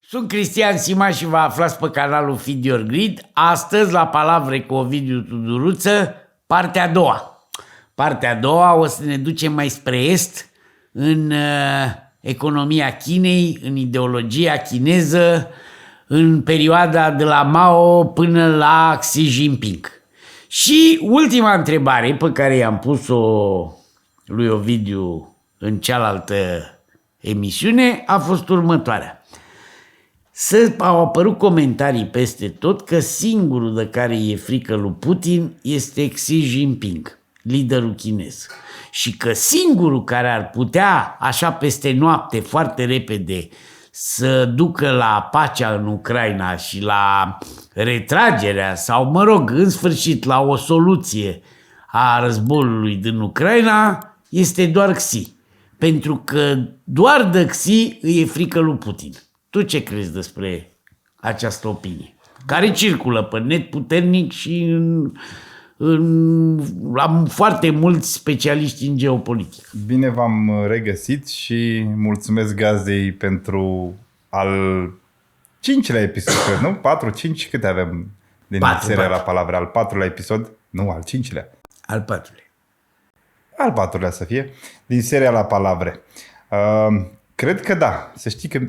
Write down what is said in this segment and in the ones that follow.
Sunt Cristian Sima și vă aflați pe canalul Feed Your Greed. Astăzi, la Palavre cu Ovidiu Tuduruță, partea a doua. Partea a doua o să ne ducem mai spre est, în economia Chinei, în ideologia chineză, în perioada de la Mao până la Xi Jinping. Și ultima întrebare pe care i-am pus-o lui Ovidiu în cealaltă emisiune a fost următoarea. Au apărut comentarii peste tot că singurul de care e frică lui Putin este Xi Jinping, liderul chinez. Și că singurul care ar putea, așa peste noapte, foarte repede, să ducă la pacea în Ucraina și la retragerea sau, mă rog, în sfârșit, la o soluție a războiului din Ucraina, este doar Xi. Pentru că doar de Xi îi e frică lui Putin. Tu ce crezi despre această opinie? Care circulă pe net puternic și la foarte mulți specialiști în geopolitică. Bine v-am regăsit și mulțumesc gazdei pentru al 5-lea episod, cred, nu? 4, 5, câte avem din seria la Palavre? Al 4-lea episod? Nu, al 5-lea. Al 4-lea. Al 4-lea să fie, din seria la Palavre. Cred că da. Să știi că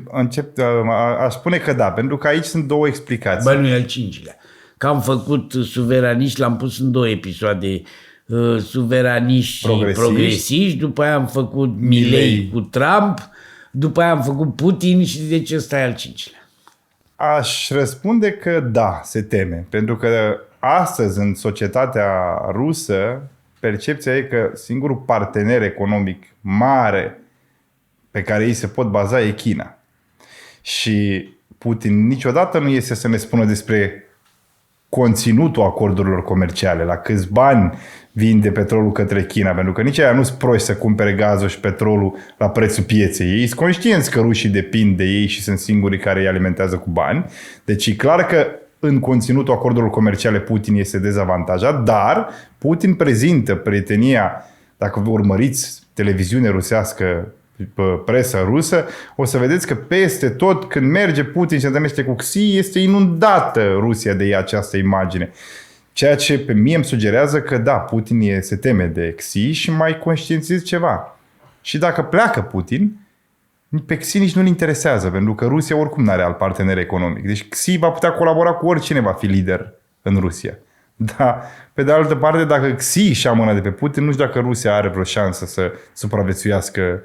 aș spune că da, pentru că aici sunt două explicații. Bă, nu e al 5-lea. Că am făcut suveraniști, l-am pus în 2 episoade, suveraniști și progresiști, după aia am făcut Milei cu Trump, după aia am făcut Putin și deci ăsta e al 5-lea. Aș răspunde că da, se teme. Pentru că astăzi, în societatea rusă, percepția e că singurul partener economic mare pe care ei se pot baza e China. Și Putin niciodată nu iese să ne spună despre conținutul acordurilor comerciale, la câți bani vinde petrolul către China, pentru că nici aia nu sunt proști să cumpere gazul și petrolul la prețul pieței. Ei sunt conștienți că rușii depind de ei și sunt singurii care îi alimentează cu bani. Deci e clar că în conținutul acordurilor comerciale Putin este dezavantajat, dar Putin prezintă prietenia, dacă vă urmăriți televiziune rusească, pe presa rusă, o să vedeți că peste tot, când merge Putin și se întâlnește cu Xi, este inundată Rusia de această imagine. Ceea ce pe mie îmi sugerează că da, Putin se teme de Xi și mai conștientizez ceva. Și dacă pleacă Putin, pe Xi nici nu-l interesează, pentru că Rusia oricum nu are alt partener economic. Deci Xi va putea colabora cu oricine va fi lider în Rusia. Da, pe de altă parte, dacă Xi și-a mâna de pe Putin, nu știu dacă Rusia are vreo șansă să supraviețuiască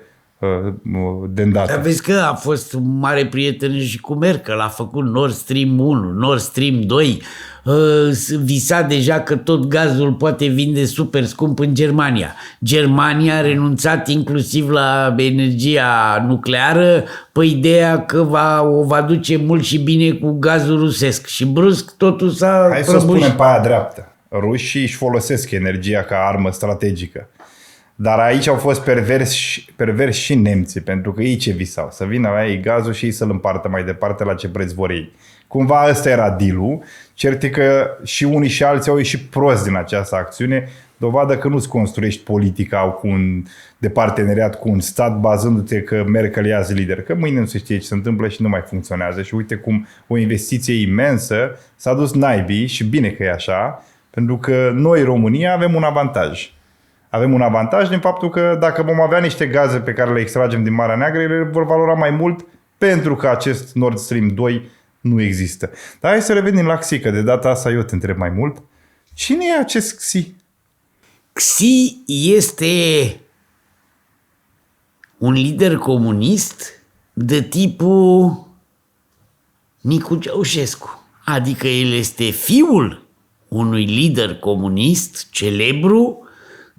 de îndată. Dar vezi că a fost mare prieten și cu Merkel, a făcut Nord Stream 1, Nord Stream 2, visa deja că tot gazul poate vinde super scump în Germania. Germania a renunțat inclusiv la energia nucleară pe ideea că o va duce mult și bine cu gazul rusesc și brusc totul s-a Hai să o spunem pe aia dreaptă. Rușii își folosesc energia ca armă strategică. Dar aici au fost perversi și nemții, pentru că ei ce visau? Să vină la ei gazul și ei să-l împartă mai departe la ce preț vor ei. Cumva ăsta era deal-ul. Cert e că și unii și alții au ieșit prost din această acțiune, dovadă că nu-ți construiești politica de parteneriat cu un stat bazându-te că Merkel e azi lider, că mâine nu se știe ce se întâmplă și nu mai funcționează. Și uite cum o investiție imensă s-a dus naibii și bine că e așa, pentru că noi, România, avem un avantaj. Avem un avantaj din faptul că dacă vom avea niște gaze pe care le extragem din Marea Neagră, ele vor valora mai mult pentru că acest Nord Stream 2 nu există. Dar hai să revenim la Xi, că de data asta eu te întreb mai mult. Cine e acest Xi? Xi este un lider comunist de tipul Nicu Ceaușescu. Adică el este fiul unui lider comunist celebru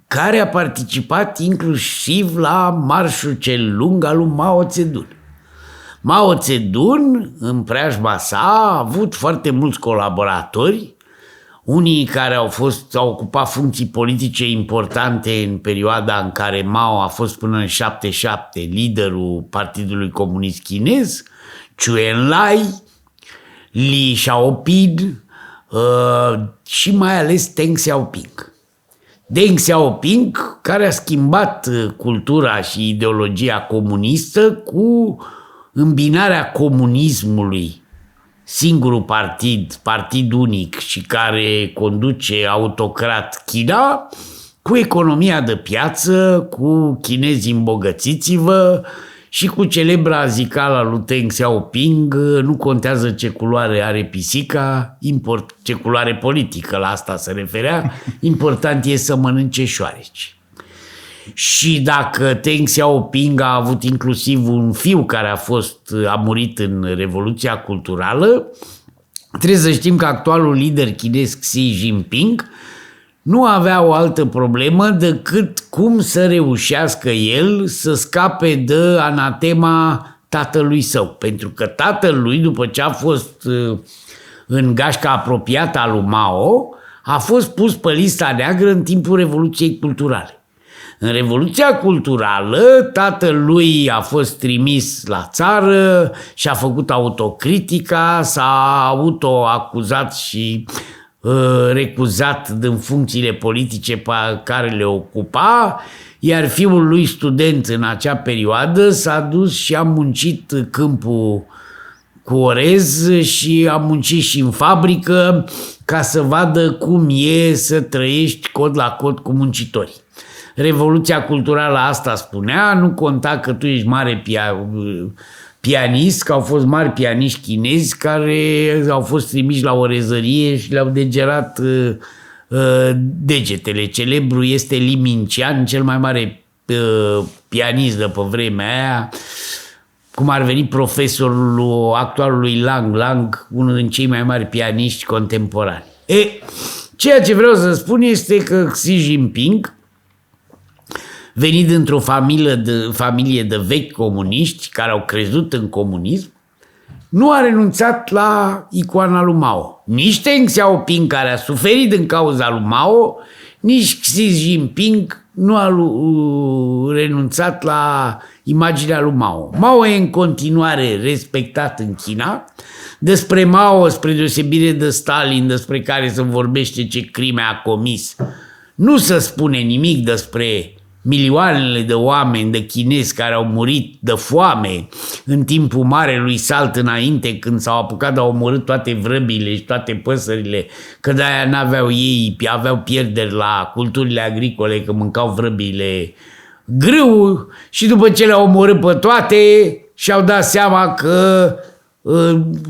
care a participat inclusiv la marșul cel lung al lui Mao Zedong. Mao Zedong, în preajma sa, a avut foarte mulți colaboratori, unii care au ocupat funcții politice importante în perioada în care Mao a fost până în 77 liderul Partidului Comunist Chinez, Zhou Enlai, Li Xiaoping și mai ales Deng Xiaoping. Deng Xiaoping, care a schimbat cultura și ideologia comunistă cu îmbinarea comunismului, singurul partid unic și care conduce autocrat China, cu economia de piață, cu chinezii îmbogățiți-vă și cu celebra zicală lui Deng Xiaoping, nu contează ce culoare are pisica, ce culoare politică, la asta se referea, important e să mănânce șoareci. Și dacă Deng Xiaoping a avut inclusiv un fiu care a murit în Revoluția Culturală, trebuie să știm că actualul lider chinez Xi Jinping nu avea o altă problemă decât cum să reușească el să scape de anatema tatălui său. Pentru că tatălui, după ce a fost în gașca apropiată a lui Mao, a fost pus pe lista neagră în timpul Revoluției Culturale. În Revoluția Culturală, tatălui a fost trimis la țară și a făcut autocritica, s-a autoacuzat și recuzat din funcțiile politice pe care le ocupa, iar fiul lui student în acea perioadă s-a dus și a muncit câmpul cu orez și a muncit și în fabrică ca să vadă cum e să trăiești cod la cod cu muncitorii. Revoluția culturală asta spunea, nu conta că tu ești mare pianist, că au fost mari pianiști chinezi care au fost trimiși la orezărie și le-au degerat degetele. Celebru este Li Minqian, cel mai mare pianist de pe vremea aia, cum ar veni profesorul actualului Lang Lang, unul din cei mai mari pianiști contemporani. Ceea ce vreau să spun este că Xi Jinping, venit dintr-o familie de vechi comuniști care au crezut în comunism, nu a renunțat la icoana lui Mao. Nici Deng Xiaoping, care a suferit din cauza lui Mao, nici Xi Jinping nu a renunțat la imaginea lui Mao. Mao e în continuare respectat în China. Despre Mao, spre deosebire de Stalin, despre care se vorbește ce crime a comis, nu se spune nimic despre milioanele de oameni, de chinezi care au murit de foame în timpul marelui salt înainte, când s-au apucat de a omorât toate vrăbile și toate păsările, că de-aia n-aveau ei, aveau pierderi la culturile agricole, că mâncau vrăbile grâu și după ce le-au omorât pe toate și-au dat seama că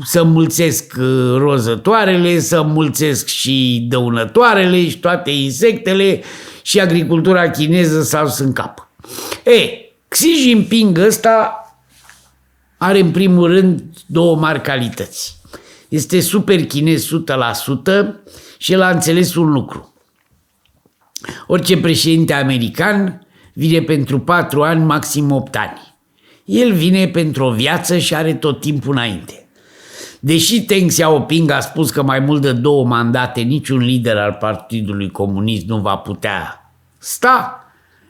să mulțesc rozătoarele, să mulțesc și dăunătoarele și toate insectele și agricultura chineză s-a dus în cap. Xi Jinping ăsta are în primul rând două mari calități. Este super chinez 100% și el a înțeles un lucru. Orice președinte american vine pentru 4 ani, maxim 8 ani. El vine pentru o viață și are tot timpul înainte. Deși Deng Xiaoping a spus că mai mult de 2 mandate niciun lider al Partidului Comunist nu va putea sta,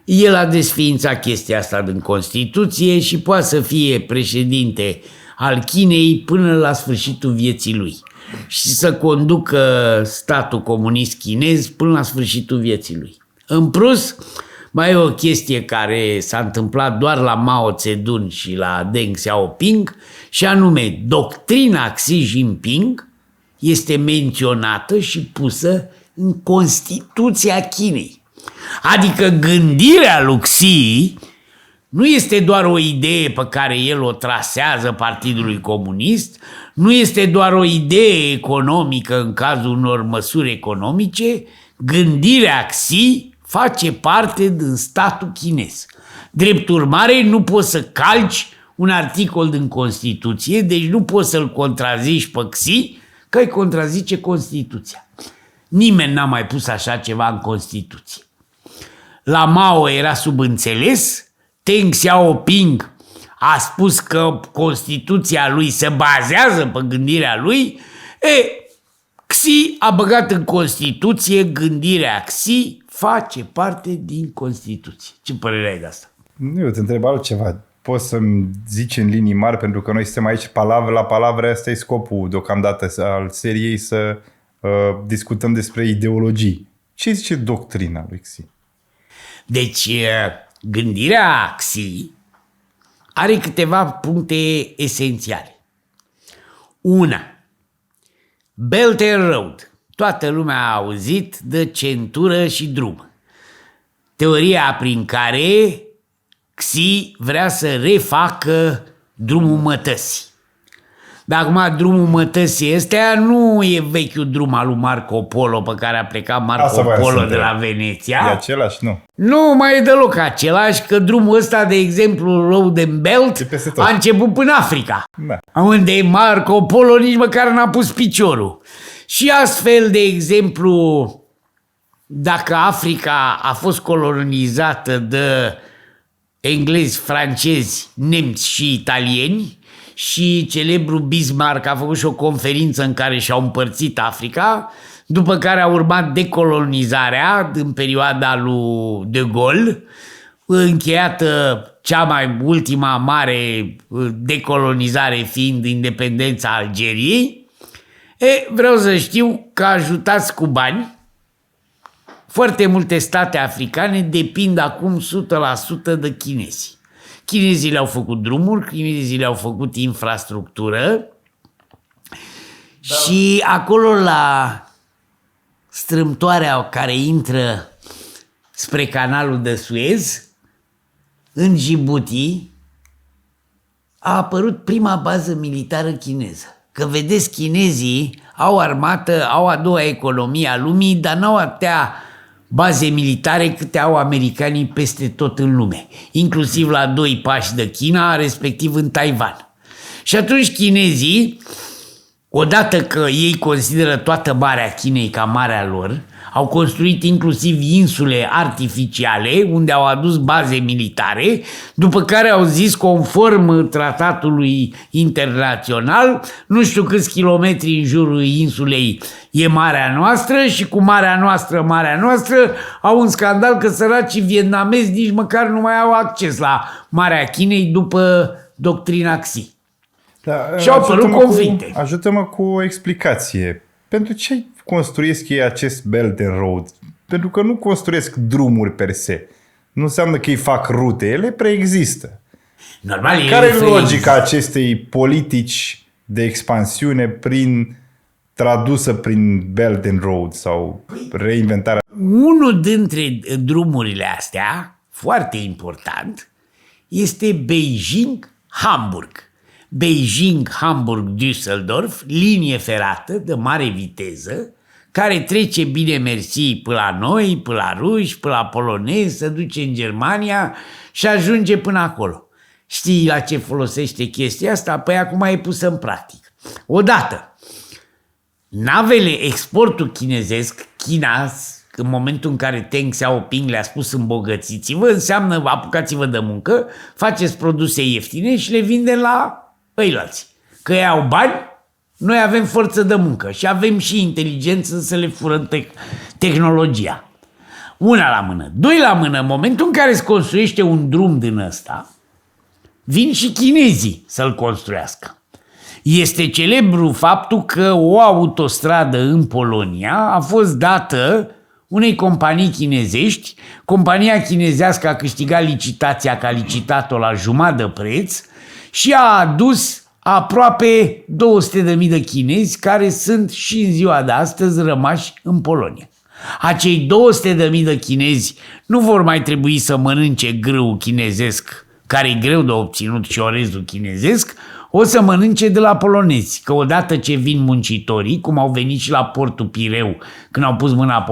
el a desființat chestia asta din Constituție și poate să fie președinte al Chinei până la sfârșitul vieții lui și să conducă statul comunist chinez până la sfârșitul vieții lui. În plus, mai e o chestie care s-a întâmplat doar la Mao Zedong și la Deng Xiaoping, și anume, doctrina Xi Jinping este menționată și pusă în Constituția Chinei. Adică gândirea lui Xi nu este doar o idee pe care el o trasează Partidului Comunist, nu este doar o idee economică în cazul unor măsuri economice, gândirea Xi face parte din statul chinez. Drept urmare, nu poți să calci un articol din Constituție, deci nu poți să-l contrazici pe Xi, că îi contrazice Constituția. Nimeni n-a mai pus așa ceva în Constituție. La Mao era subînțeles, Deng Xiaoping a spus că Constituția lui se bazează pe gândirea lui, Xi a băgat în Constituție gândirea Xi, face parte din Constituție. Ce părere ai de asta? Eu te întreb altceva. Poți să-mi zici în linii mari, pentru că noi suntem aici palavra la palavra, asta e scopul deocamdată al seriei, să discutăm despre ideologii. Ce zice doctrina lui Xi? Deci, gândirea Xi are câteva puncte esențiale. Una, Belt and Road. Toată lumea a auzit de centură și drum. Teoria prin care Xi vrea să refacă drumul mătăsii. Dar acum drumul mătăsii ăstea nu e vechiul drum al lui Marco Polo pe care a plecat Marco Polo de la Veneția. E același, nu? Nu mai e deloc același, că drumul ăsta, de exemplu, Road and Belt, a început până Africa. Da. Unde Marco Polo nici măcar n-a pus piciorul. Și astfel, de exemplu, dacă Africa a fost colonizată de englezi, francezi, nemți și italieni, și celebrul Bismarck a făcut și o conferință în care și-au împărțit Africa, după care a urmat decolonizarea în perioada lui De Gaulle, încheiată cea mai ultima mare decolonizare fiind independența Algeriei. Vreau să știu că ajutați cu bani. Foarte multe state africane depind acum 100% de chinezi. Chinezii le-au făcut drumuri, chinezii le-au făcut infrastructură și acolo la strâmtoarea care intră spre canalul de Suez, în Djibouti, a apărut prima bază militară chineză. Că vedeți, chinezii au armată, au a doua economie a lumii, dar n-au atâtea baze militare câte au americanii peste tot în lume, inclusiv la 2 pași de China, respectiv în Taiwan. Și atunci chinezii, odată că ei consideră toată Marea Chinei ca marea lor, au construit inclusiv insule artificiale unde au adus baze militare, după care au zis, conform tratatului internațional, nu știu câți kilometri în jurul insulei e Marea Noastră și cu Marea Noastră, au un scandal că săracii vietnamezi nici măcar nu mai au acces la Marea Chinei după doctrina Xi. Da, și au apărut conflicte. Ajută-mă cu o explicație. Pentru ce construiesc ei acest Belt and Road? Pentru că nu construiesc drumuri per se. Nu înseamnă că ei fac rute, ele preexistă. Normal, care e logica acestei politici de expansiune tradusă prin Belt and Road sau reinventarea? Unul dintre drumurile astea, foarte important, este Beijing-Hamburg. Beijing-Hamburg-Düsseldorf, linie ferată de mare viteză, care trece bine mersi până la noi, până la ruși, până la polonezi, se duce în Germania și ajunge până acolo. Știi la ce folosește chestia asta? Păi acum e pusă în practică. Odată, navele, exportul chinezesc, China, în momentul în care Deng Xiaoping le-a spus îmbogățiți-vă, înseamnă apucați-vă de muncă, faceți produse ieftine și le vindem la ăilalți. Că ei au bani, noi avem forță de muncă și avem și inteligență să le furăm tehnologia. Una la mână. Doi la mână, în momentul în care se construiește un drum din ăsta, vin și chinezii să-l construiască. Este celebru faptul că o autostradă în Polonia a fost dată unei companii chinezești. Compania chinezească a câștigat licitația, că a licitat-o la jumătate de preț și a adus aproape 200.000 de chinezi care sunt și în ziua de astăzi rămași în Polonia. Acei 200.000 de chinezi nu vor mai trebui să mănânce grâul chinezesc, care e greu de obținut, și orezul chinezesc, o să mănânce de la polonezi, că odată ce vin muncitorii, cum au venit și la portul Pireu, când au pus mâna pe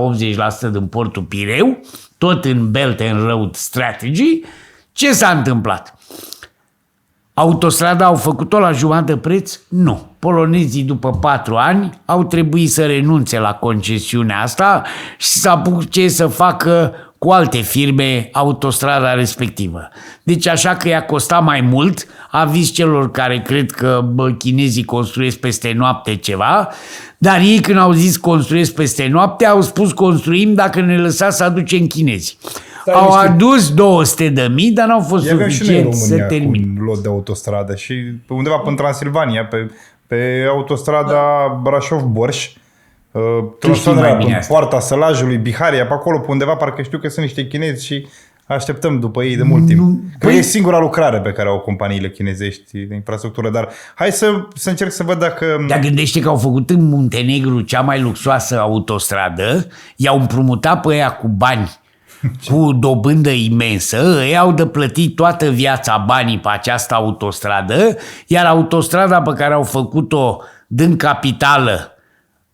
80% din portul Pireu, tot în Belt and Road Strategy, ce s-a întâmplat? Autostrada au făcut-o la jumătate de preț? Nu. Polonezii după 4 ani au trebuit să renunțe la concesiunea asta și să apuce să facă cu alte firme autostrada respectivă. Deci așa că i-a costat mai mult, aviz celor care cred că chinezii construiesc peste noapte ceva, dar ei când au zis construiesc peste noapte, au spus construim dacă ne lăsați să aducem chinezi. Au adus 200.000, dar n-au fost suficienți să termine. Un lot de autostradă și undeva până în Transilvania, pe autostrada Brașov-Borș, tronsoanele în Poarta Sălajului, Biharia, pe acolo, pe undeva, parcă știu că sunt niște chinezi și Așteptăm după ei de mult timp. Că e singura lucrare pe care au companiile chinezești de infrastructură, dar hai să încerc să văd dacă... Dar gândește că au făcut în Muntenegru cea mai luxoasă autostradă, i-au împrumutat pe ea cu bani, cu dobândă imensă, ei au de plătit toată viața banii pe această autostradă, iar autostrada pe care au făcut-o din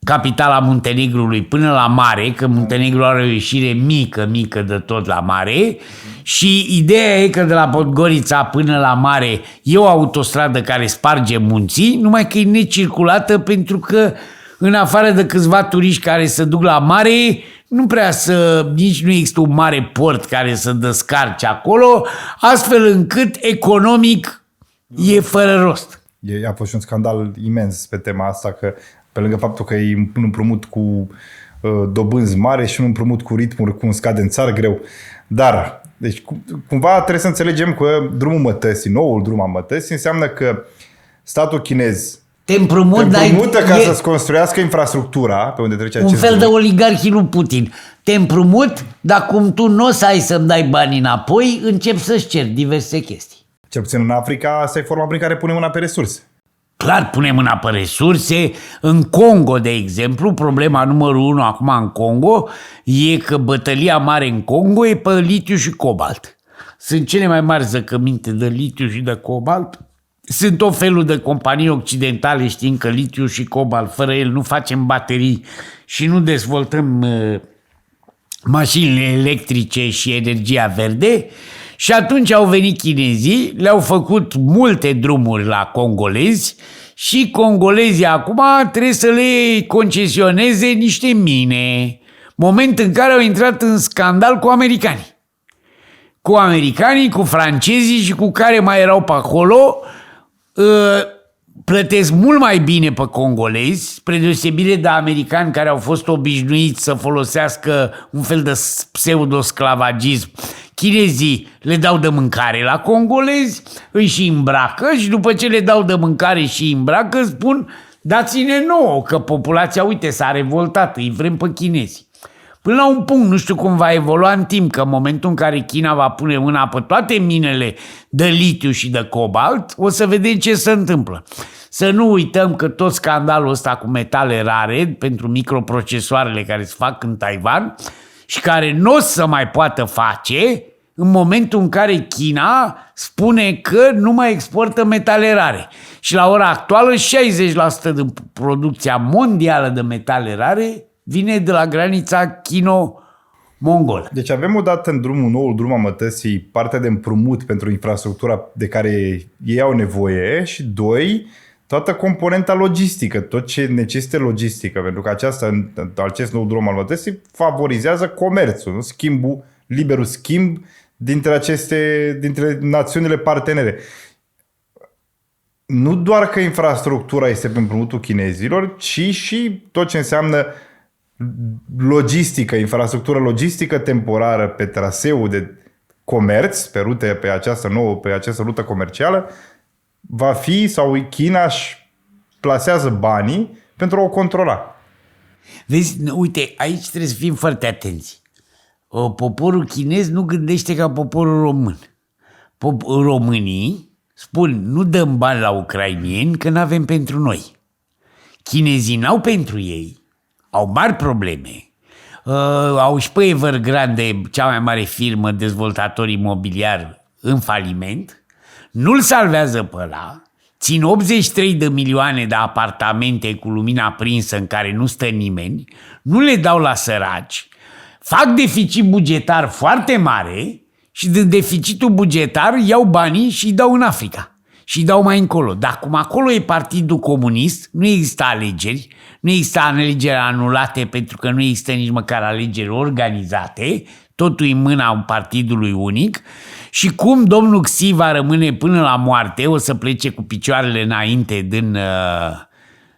capitala Muntenegrului până la mare, că Muntenegru are o ieșire mică de tot la mare, și ideea e că de la Podgorița până la mare e o autostradă care sparge munții, numai că e necirculată pentru că în afară de câțiva turiști care se duc la mare, nici nu există un mare port care să descarce acolo, astfel încât economic e fără rost. A fost și un scandal imens pe tema asta, că pe lângă faptul că e un împrumut cu dobânzi mari și un împrumut cu ritmuri, cu un scadențar greu. Dar, deci, cumva trebuie să înțelegem că drumul mătăsii, noul drum a mătăsii, înseamnă că statul chinez te împrumută ca să-ți construiască infrastructura pe unde trece acest un fel drum. de oligarhii lui Putin. Te împrumut, dar cum tu nu o să ai să-mi dai bani înapoi, încep să-ți ceri diverse chestii. Cel puțin în Africa, asta e forma prin care punem mâna pe resurse. Clar, punem mâna pe resurse. În Congo, de exemplu, problema numărul 1 acum în Congo e că bătălia mare în Congo e pe litiu și cobalt. Sunt cele mai mari zăcăminte de litiu și de cobalt. Sunt tot felul de companii occidentale știind că litiu și cobalt, fără el nu facem baterii și nu dezvoltăm mașinile electrice și energia verde. Și atunci au venit chinezii, le-au făcut multe drumuri la congolezi și congolezii acum trebuie să le concesioneze niște mine. Moment în care au intrat în scandal cu americanii. Cu americanii, cu francezii și cu care mai erau pe acolo, plătesc mult mai bine pe congolezi, spre deosebire de americani care au fost obișnuiți să folosească un fel de pseudo-sclavagism. Chinezii le dau de mâncare la congolezi, îi și îmbracă și după ce le dau de mâncare și îi îmbracă spun dați-ne nouă, că populația, uite, s-a revoltat, îi vrem pe chinezi. Până la un punct, nu știu cum va evolua în timp, că în momentul în care China va pune mâna pe toate minele de litiu și de cobalt, o să vedem ce se întâmplă. Să nu uităm că tot scandalul ăsta cu metale rare pentru microprocesoarele care se fac în Taiwan și care nu o să mai poată face în momentul în care China spune că nu mai exportă metale rare. Și la ora actuală 60% din producția mondială de metale rare vine de la granița chino-mongolă. Deci avem odată în noul drum a mătăsii partea de împrumut pentru infrastructura de care ei au nevoie și doi, toată componenta logistică, tot ce necesită logistică, pentru că acest nou drum al mătăsii favorizează comerțul, schimbul, liberul schimb dintre națiunile partenere. Nu doar că infrastructura este pe împrumutul chinezilor, ci și tot ce înseamnă logistică, infrastructură logistică temporară pe traseul de comerț, pe această rută comercială, va fi, sau China își plasează banii pentru a o controla. Vezi, uite, aici trebuie să fim foarte atenți. Poporul chinez nu gândește ca poporul român. Românii spun, nu dăm bani la ucrainieni că nu avem pentru noi. Chinezii n-au pentru ei. Au mari probleme. Au și pe Evergrande, cea mai mare firmă dezvoltator imobiliar, în faliment. Nu-l salvează pe ăla. Țin 83 de milioane de apartamente cu lumina aprinsă în care nu stă nimeni. Nu le dau la săraci. Fac deficit bugetar foarte mare și din deficitul bugetar iau banii și îi dau în Africa. Și îi dau mai încolo. Dar cum acolo e Partidul Comunist, nu există alegeri, nu există alegeri anulate pentru că nu există nici măcar alegeri organizate, totul în mâna partidului unic și cum domnul Xi va rămâne până la moarte, o să plece cu picioarele înainte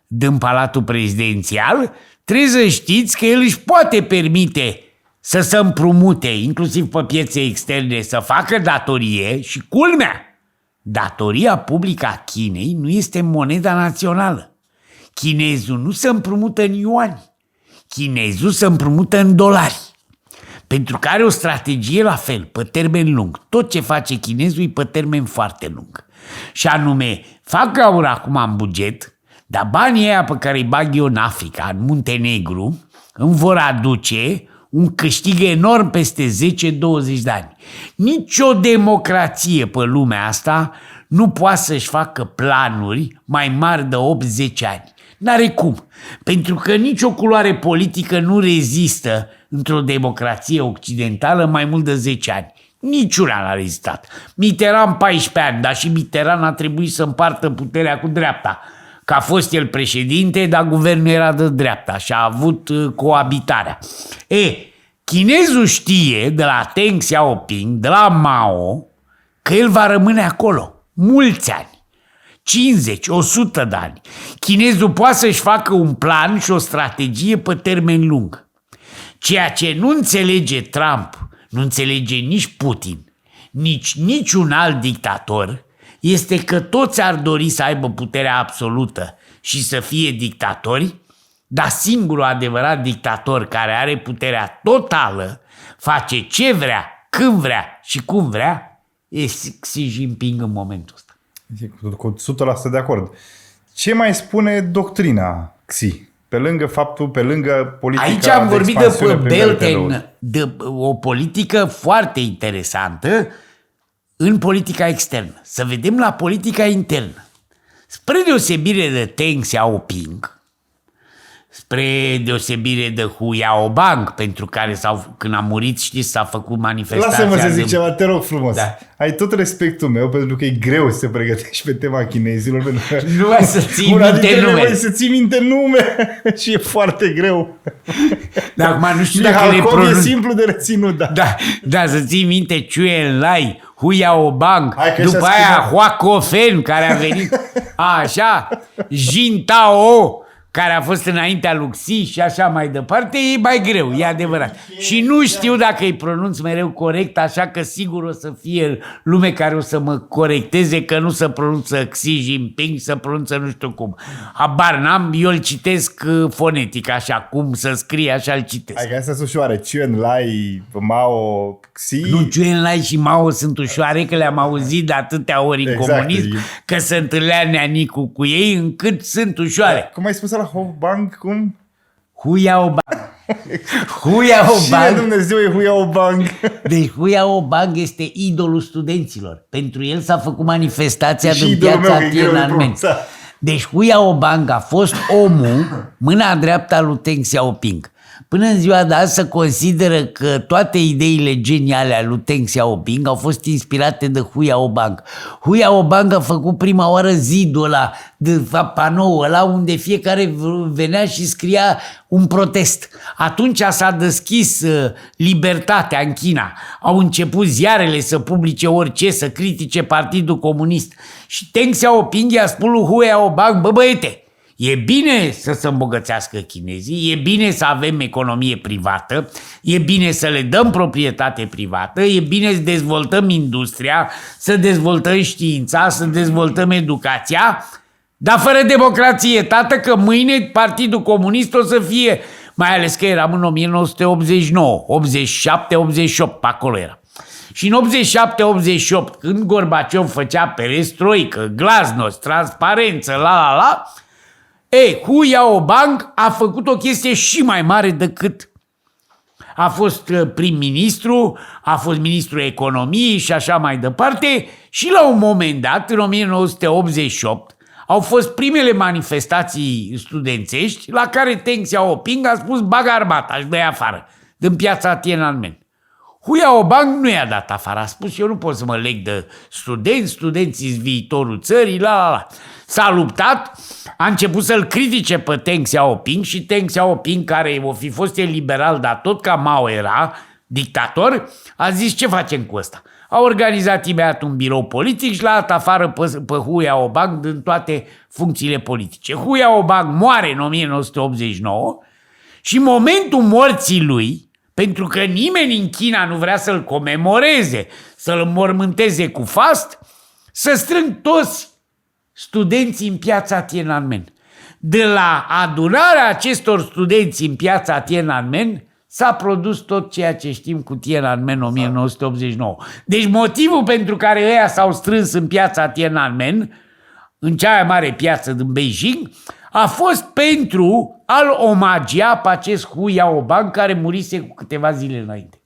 din Palatul Prezidențial, trebuie să știți că el își poate permite să se împrumute, inclusiv pe piețe externe, să facă datorie și culmea, datoria publică a Chinei nu este moneda națională. Chinezul nu se împrumută în iuani, chinezul se împrumută în dolari. pentru că are o strategie la fel, pe termen lung. Tot ce face chinezul e pe termen foarte lung. Și anume, fac gaură acum în buget, dar banii ăia pe care îi bag eu în Africa, în Muntenegru, îmi vor aduce un câștig enorm peste 10-20 de ani. Nici o democrație pe lumea asta nu poate să-și facă planuri mai mari de 8-10 ani. N-are cum. Pentru că nicio culoare politică nu rezistă într-o democrație occidentală mai mult de 10 ani. Niciuna n-a rezistat. Mitterrand 14 ani, dar și Mitterrand a trebuit să împartă puterea cu dreapta. Că a fost el președinte, dar guvernul era de dreapta și a avut coabitarea. Chinezul știe de la Deng Xiaoping, de la Mao, că el va rămâne acolo mulți ani. 50, 100 de ani. Chinezul poate să-și facă un plan și o strategie pe termen lung. Ceea ce nu înțelege Trump, nu înțelege nici Putin, nici niciun alt dictator, este că toți ar dori să aibă puterea absolută și să fie dictatori, dar singurul adevărat dictator care are puterea totală, face ce vrea, când vrea și cum vrea, e Xi Jinping în momentul ăsta. Cu 100% de acord. Ce mai spune doctrina Xi? Pe lângă faptul, pe lângă politica aici am vorbit de Belt and de o politică foarte interesantă în politica externă. Să vedem la politica internă. Spre deosebire de Deng Xiaoping, spre deosebire de Hu Yaobang, pentru care când a murit, știți, s-a făcut manifestația. Lasă-mă să zic ceva, te rog frumos. Da. Ai tot respectul meu, pentru că e greu să te pregătești pe tema chinezilor. Pentru că nu mai să ții minte nume. Să ții minte nume și e foarte greu. Da, acum nu știu dacă le pronunț. E simplu de reținut, da. Da, să ții minte Chu Enlai, Hu Yaobang, după aia Hua Kofen, care a venit, așa, Jin Tao, care a fost înaintea lui Xi și așa mai departe, e mai greu, e adevărat. Și nu știu dacă îi pronunț mereu corect, așa că sigur o să fie lume care o să mă corecteze că nu se pronunță Xi Jinping, se pronunță nu știu cum. Habar n-am, eu îl citesc fonetic, așa, cum să scrie, așa îl citesc. Hai că astea sunt ușoare, Chu Enlai, Mao, Xi... Nu, Chu Enlai și Mao sunt ușoare, că le-am auzit de atâtea ori în comunism, că se întâlnea Neanicu cu ei, încât sunt ușoare. Da, cum ai spus la Hobang, cum? Hu Yaobang. Hu Yaobang. Cine Dumnezeu e Hu Yaobang? Deci Hu Yaobang este idolul studenților. Pentru el s-a făcut manifestația din piața Tiananmen. Deci Hu Yaobang a fost omul, mâna dreapta lui Deng Xiaoping. Până în ziua de azi se consideră că toate ideile geniale ale lui Deng Xiaoping au fost inspirate de Hu Yaobang. Hu Yaobang a făcut prima oară zidul ăla, panoul ăla, unde fiecare venea și scria un protest. Atunci s-a deschis libertatea în China. Au început ziarele să publice orice, să critique Partidul Comunist. Și Deng Xiaoping i-a spus lui Hu Yaobang, bă băiete, e bine să se îmbogățească chinezii, e bine să avem economie privată, e bine să le dăm proprietate privată, e bine să dezvoltăm industria, să dezvoltăm știința, să dezvoltăm educația, dar fără democrație, tată, că mâine Partidul Comunist o să fie, mai ales că eram în 1989, 87, 88, pe acolo era. Și în 87-88, când Gorbaciov făcea perestroică, glasnost, transparență, Hu Yaobang a făcut o chestie și mai mare decât a fost prim-ministru, a fost ministrul economiei și așa mai departe și la un moment dat, în 1988, au fost primele manifestații studențești la care Deng Xiaoping a spus bag armata și dă-i afară din piața Tiananmen. Hu Yaobang nu i-a dat afară, a spus eu nu pot să mă leg de studenții-s viitorul țării, S-a luptat, a început să-l critique pe Deng Xiaoping și Deng Xiaoping, care o fi fost el liberal, dar tot ca Mao era dictator, a zis ce facem cu ăsta. A organizat imediat un birou politic și l-a dat afară pe Hu Yaobang din toate funcțiile politice. Hu Yaobang moare în 1989 și în momentul morții lui, pentru că nimeni în China nu vrea să-l comemoreze, să-l înmormânteze cu fast, să strâng toți studenții în piața Tiananmen. De la adunarea acestor studenți în piața Tiananmen s-a produs tot ceea ce știm cu Tiananmen 1989. Deci motivul pentru care ăia s-au strâns în piața Tiananmen, în cea mai mare piață din Beijing, a fost pentru a-l omagia pe acest Hu Yaobang care murise cu câteva zile înainte.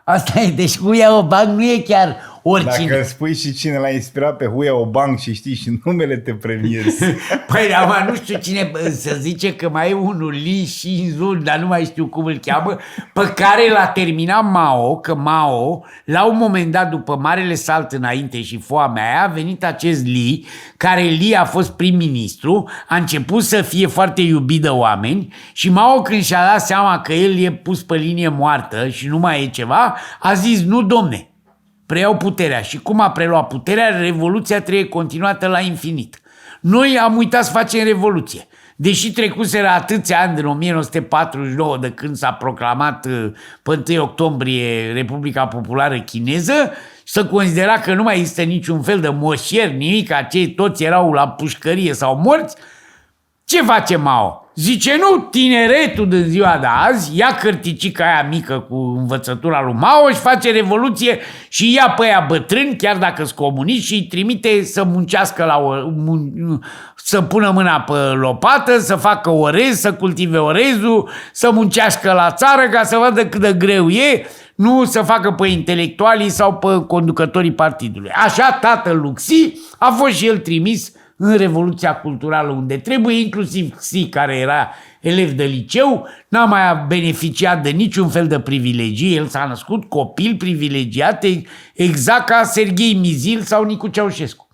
Asta e, deci Hu Yaobang nu e chiar oricine. Dacă spui și cine l-a inspirat pe Hu Yaobang și știi și numele, te premiezi. Păi, nu știu cine, să zice că mai e unul Li Shinzun, dar nu mai știu cum îl cheamă, pe care l-a terminat Mao, că Mao, la un moment dat, după marele salt înainte și foamea aia, a venit acest Li, care Li a fost prim-ministru, a început să fie foarte iubit de oameni și Mao, când și-a dat seama că el e pus pe linie moartă și nu mai e ceva, a zis, nu domne, preiau puterea. Și cum a preluat puterea, revoluția trebuie continuată la infinit. Noi am uitat să facem revoluție. Deși trecuseră atâția ani din 1949 de când s-a proclamat pe 1 octombrie Republica Populară Chineză, să considera că nu mai există niciun fel de moșier, nimic, acei toți erau la pușcărie sau morți, ce face Mao? Zice, nu, tineretul din ziua de azi ia cărticica aia mică cu învățătura lui Mao și face revoluție și ia pe aia bătrâni, chiar dacă sunt comuniști, și îi trimite să muncească să pună mâna pe lopată, să facă orez, să cultive orezul, să muncească la țară ca să vadă cât de greu e, nu să facă pe intelectualii sau pe conducătorii partidului. Așa tatăl lui Xi a fost și el trimis în Revoluția Culturală unde trebuie, inclusiv Xi, care era elev de liceu, n-a mai beneficiat de niciun fel de privilegii, el s-a născut copil privilegiat, exact ca Serghei Mizil sau Nicu Ceaușescu.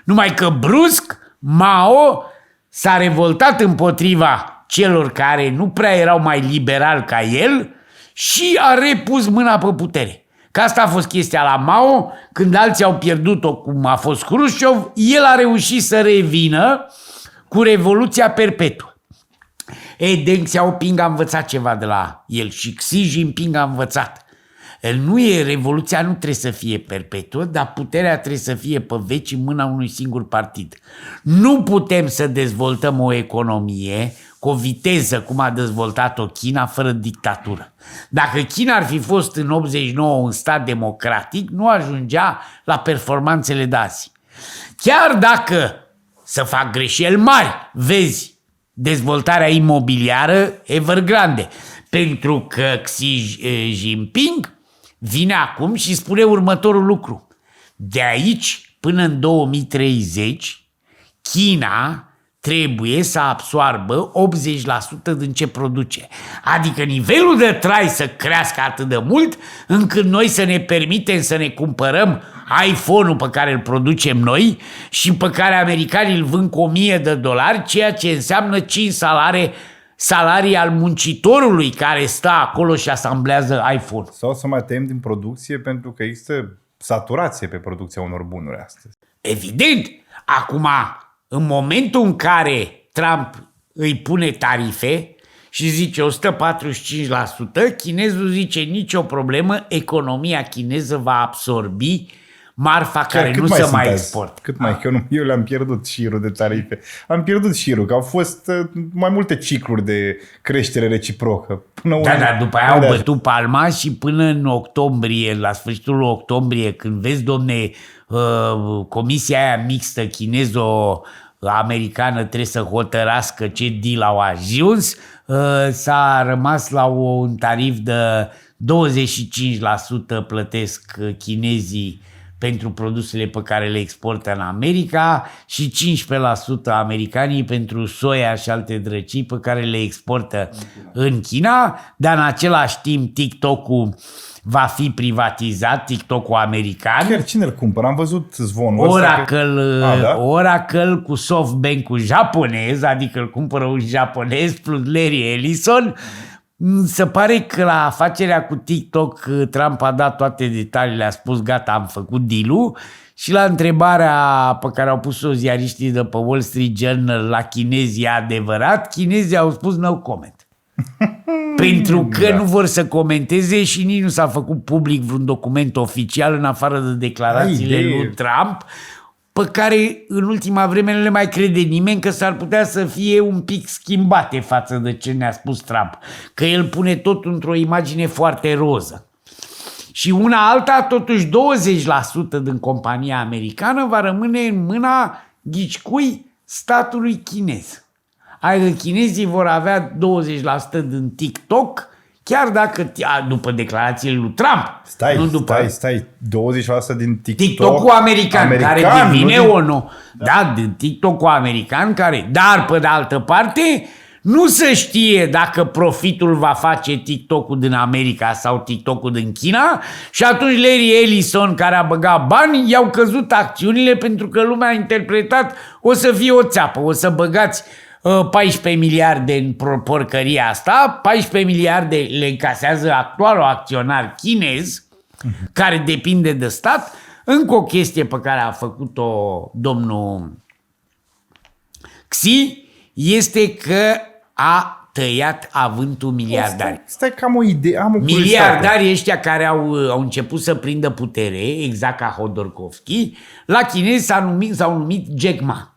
Numai că brusc Mao s-a revoltat împotriva celor care nu prea erau mai liberali ca el și a repus mâna pe putere. Că asta a fost chestia la Mao, când alții au pierdut-o, cum a fost Hrușciov, el a reușit să revină cu Revoluția Perpetuă. Deng Xiaoping a învățat ceva de la el și Xi Jinping a învățat. Revoluția nu trebuie să fie perpetuă, dar puterea trebuie să fie pe veci în mâna unui singur partid. Nu putem să dezvoltăm o economie cu o viteză cum a dezvoltat-o China, fără dictatură. Dacă China ar fi fost în 89 un stat democratic, nu ajungea la performanțele de azi. Chiar dacă să fac greșeli mari, vezi dezvoltarea imobiliară Evergrande, pentru că Xi Jinping vine acum și spune următorul lucru. De aici până în 2030, China trebuie să absoarbă 80% din ce produce. Adică nivelul de trai să crească atât de mult încât noi să ne permitem să ne cumpărăm iPhone-ul pe care îl producem noi și pe care americanii îl vând cu $1.000, ceea ce înseamnă 5 salarii al muncitorului care stă acolo și asamblează iPhone. Sau să mai tăiem din producție pentru că există saturație pe producția unor bunuri astăzi. Evident! Acum, în momentul în care Trump îi pune tarife și zice 145%, chinezul zice nicio problemă, economia chineză va absorbi marfa care nu se mai exportă. Cât mai? Eu le-am pierdut șirul de tarife. Am pierdut șirul, că au fost mai multe cicluri de creștere reciprocă. Dar după aia au bătut palma și până în octombrie, la sfârșitul octombrie, când vezi, domne, comisia aia mixtă chinezo-americană trebuie să hotărască ce deal au ajuns, s-a rămas la un tarif de 25% plătesc chinezii pentru produsele pe care le exportă în America și 15% americanii pentru soia și alte drăcii pe care le exportă în China, dar în același timp TikTok-ul va fi privatizat, TikTok-ul american. Chiar cine îl cumpără? Am văzut zvonul ăsta. Oracle cu SoftBank-ul japonez, adică îl cumpără un japonez plus Larry Ellison. Se pare că la afacerea cu TikTok Trump a dat toate detaliile, a spus gata, am făcut deal-ul și la întrebarea pe care au pus-o ziariștii de pe Wall Street Journal la chinezi e adevărat, chinezii au spus no comment. Pentru că nu vor să comenteze și nici nu s-a făcut public vreun document oficial în afară de declarațiile lui Trump, pe care în ultima vreme nu le mai crede nimeni că s-ar putea să fie un pic schimbate față de ce ne-a spus Trump. Că el pune tot într-o imagine foarte roză. Și una alta, totuși 20% din compania americană va rămâne în mâna ghicicui statului chinez. Adică chinezii vor avea 20% din TikTok, chiar dacă, după declarațiile lui Trump. Stai, 20% din TikTok-ul american care devine ONU. Da, din TikTok-ul american care, dar pe de altă parte, nu se știe dacă profitul va face TikTok-ul din America sau TikTok-ul din China și atunci Larry Ellison, care a băgat bani, i-au căzut acțiunile pentru că lumea a interpretat o să fie o țeapă, o să băgați 14 miliarde în porcăria asta, 14 miliarde le încasează actualul acționar chinez, care depinde de stat. Încă o chestie pe care a făcut-o domnul Xi este că a tăiat avântul miliardari. Stai că am o idee, am o miliardarii ăștia care au început să prindă putere, exact ca Hodorkovski, la chinezi s-au numit Jack Ma.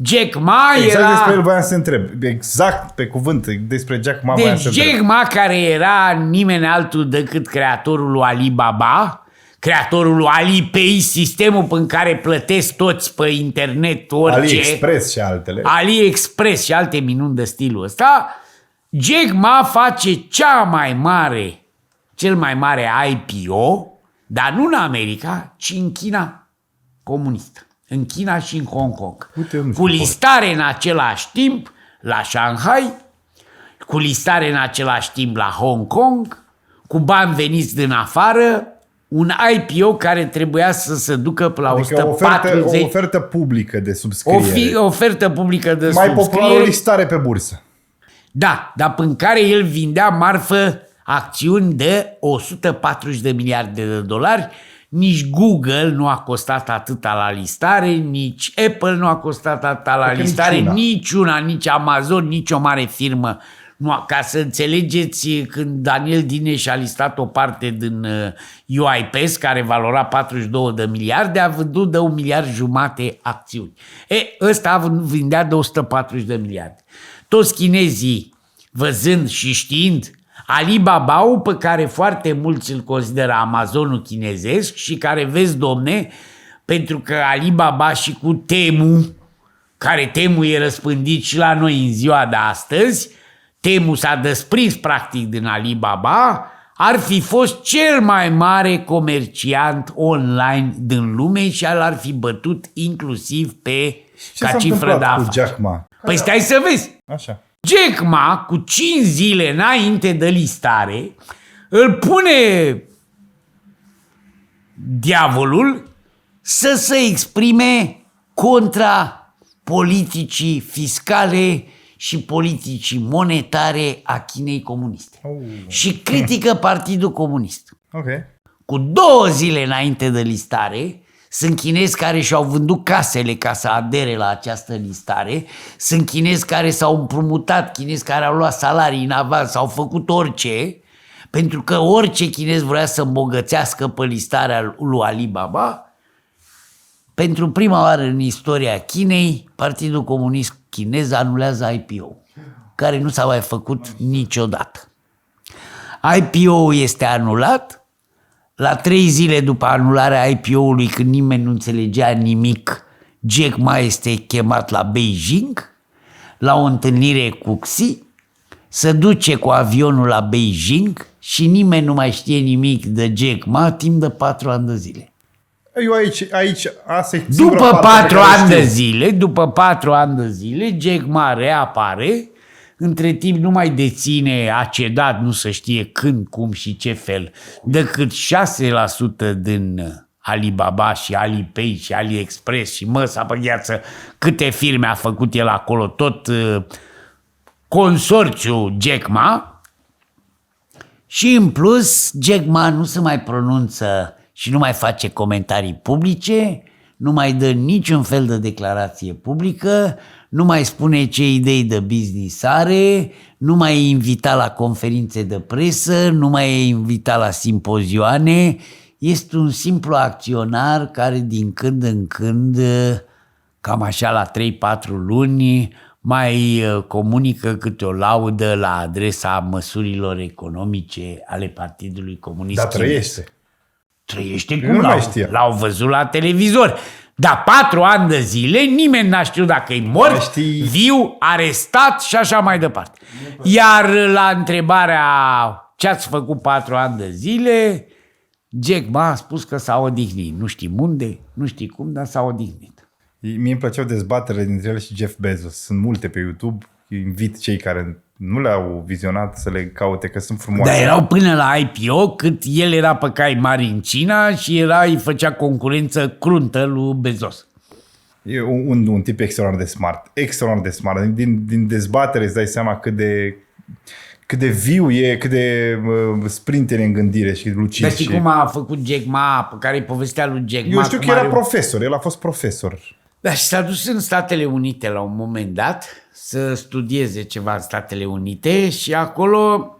Jack Ma exact despre el voiam să întreb. Exact pe cuvânt despre Jack Ma voiam să întreb. Jack Ma, care era nimeni altul decât creatorul lui Alibaba, creatorul lui Alipay, sistemul în care plătesc toți pe internet orice. AliExpress și altele. AliExpress și alte minuni de stilul ăsta. Jack Ma face cel mai mare IPO, dar nu în America, ci în China comunistă. În China și în Hong Kong. Cu listare în același timp la Shanghai, cu listare în același timp la Hong Kong, cu bani veniți din afară, un IPO care trebuia să se ducă la adică 140... o ofertă publică de subscriere. O ofertă publică de mai subscriere. popular o listare pe bursă. Da, dar în care el vindea marfă acțiuni de 140 de miliarde de dolari. Nici Google nu a costat atâta la listare, nici Apple nu a costat atâta la listare, nici Amazon, nici o mare firmă. Nu, ca să înțelegeți, când Daniel Dineș a listat o parte din UiPath, care valora 42 de miliarde, a vândut de 1,5 miliarde acțiuni. Ăsta vindea de 140 de miliarde. Toți chinezii, văzând și știind, Alibaba-ul, pe care foarte mulți îl consideră Amazonul chinezesc și care, vezi, domne, pentru că Alibaba și cu Temu, care Temu e răspândit și la noi în ziua de astăzi, Temu s-a desprins practic din Alibaba, ar fi fost cel mai mare comerciant online din lume și l-ar fi bătut inclusiv ca cifră de afaceri. Păi stai să vezi. Așa. Jack Ma, cu 5 zile înainte de listare, îl pune diavolul să se exprime contra politicii fiscale și politicii monetare a Chinei comuniste. Și critică Partidul Comunist. Okay. Cu 2 zile înainte de listare, sunt chinezi care și-au vândut casele ca să adere la această listare, sunt chinezi care s-au împrumutat, chinezi care au luat salarii în avans, au făcut orice, pentru că orice chinez vrea să îmbogățească pe listarea lui Alibaba. Pentru prima oară în istoria Chinei, Partidul Comunist Chinez anulează IPO, care nu s-a mai făcut niciodată. IPO-ul este anulat. La 3 zile după anularea IPO-ului, când nimeni nu înțelegea nimic, Jack Ma este chemat la Beijing, la o întâlnire cu Xi, se duce cu avionul la Beijing și nimeni nu mai știe nimic de Jack Ma timp de 4 ani de zile. Eu aici asta e după 4 ani de zile, Jack Ma reapare. Între timp nu mai deține, a cedat, nu se știe când, cum și ce fel, decât 6% din Alibaba și Alipay și AliExpress și măsa pe gheață, câte firme a făcut el acolo, tot consorțiul Jack Ma. Și în plus, Jack Ma nu se mai pronunță și nu mai face comentarii publice, nu mai dă niciun fel de declarație publică, nu mai spune ce idei de business are, nu mai e invitat la conferințe de presă, nu mai e invitat la simpozioane, este un simplu acționar care din când în când, cam așa la 3-4 luni, mai comunică câte o laudă la adresa măsurilor economice ale Partidului Comunist. Dar trăiește. Trăiește Eu cum? nu mai știam. L-au văzut la televizor. Dar 4 ani de zile nimeni n-a știut dacă e mort, viu, arestat și așa mai departe. Iar la întrebarea ce ați făcut 4 ani de zile, Jack Ma a spus că s-a odihnit. Nu știm unde, nu știi cum, dar s-a odihnit. Mie îmi plăceau dezbaterile dintre el și Jeff Bezos. Sunt multe pe YouTube. Invit cei care nu le-au vizionat să le caute, că sunt frumoase. Dar erau până la IPO, cât el era pe cai mari în China și îi făcea concurență cruntă lui Bezos. E un tip extraordinar de smart. Extraordinar de smart. Din dezbatere îți dai seama cât de viu e, cât de sprinter în gândire și lucid. Dar știi cum a făcut Jack Ma, pe care-i povestea lui Jack Ma? Eu știu că era profesor, el a fost profesor. Da, și s-a dus în Statele Unite la un moment dat să studieze ceva în Statele Unite și acolo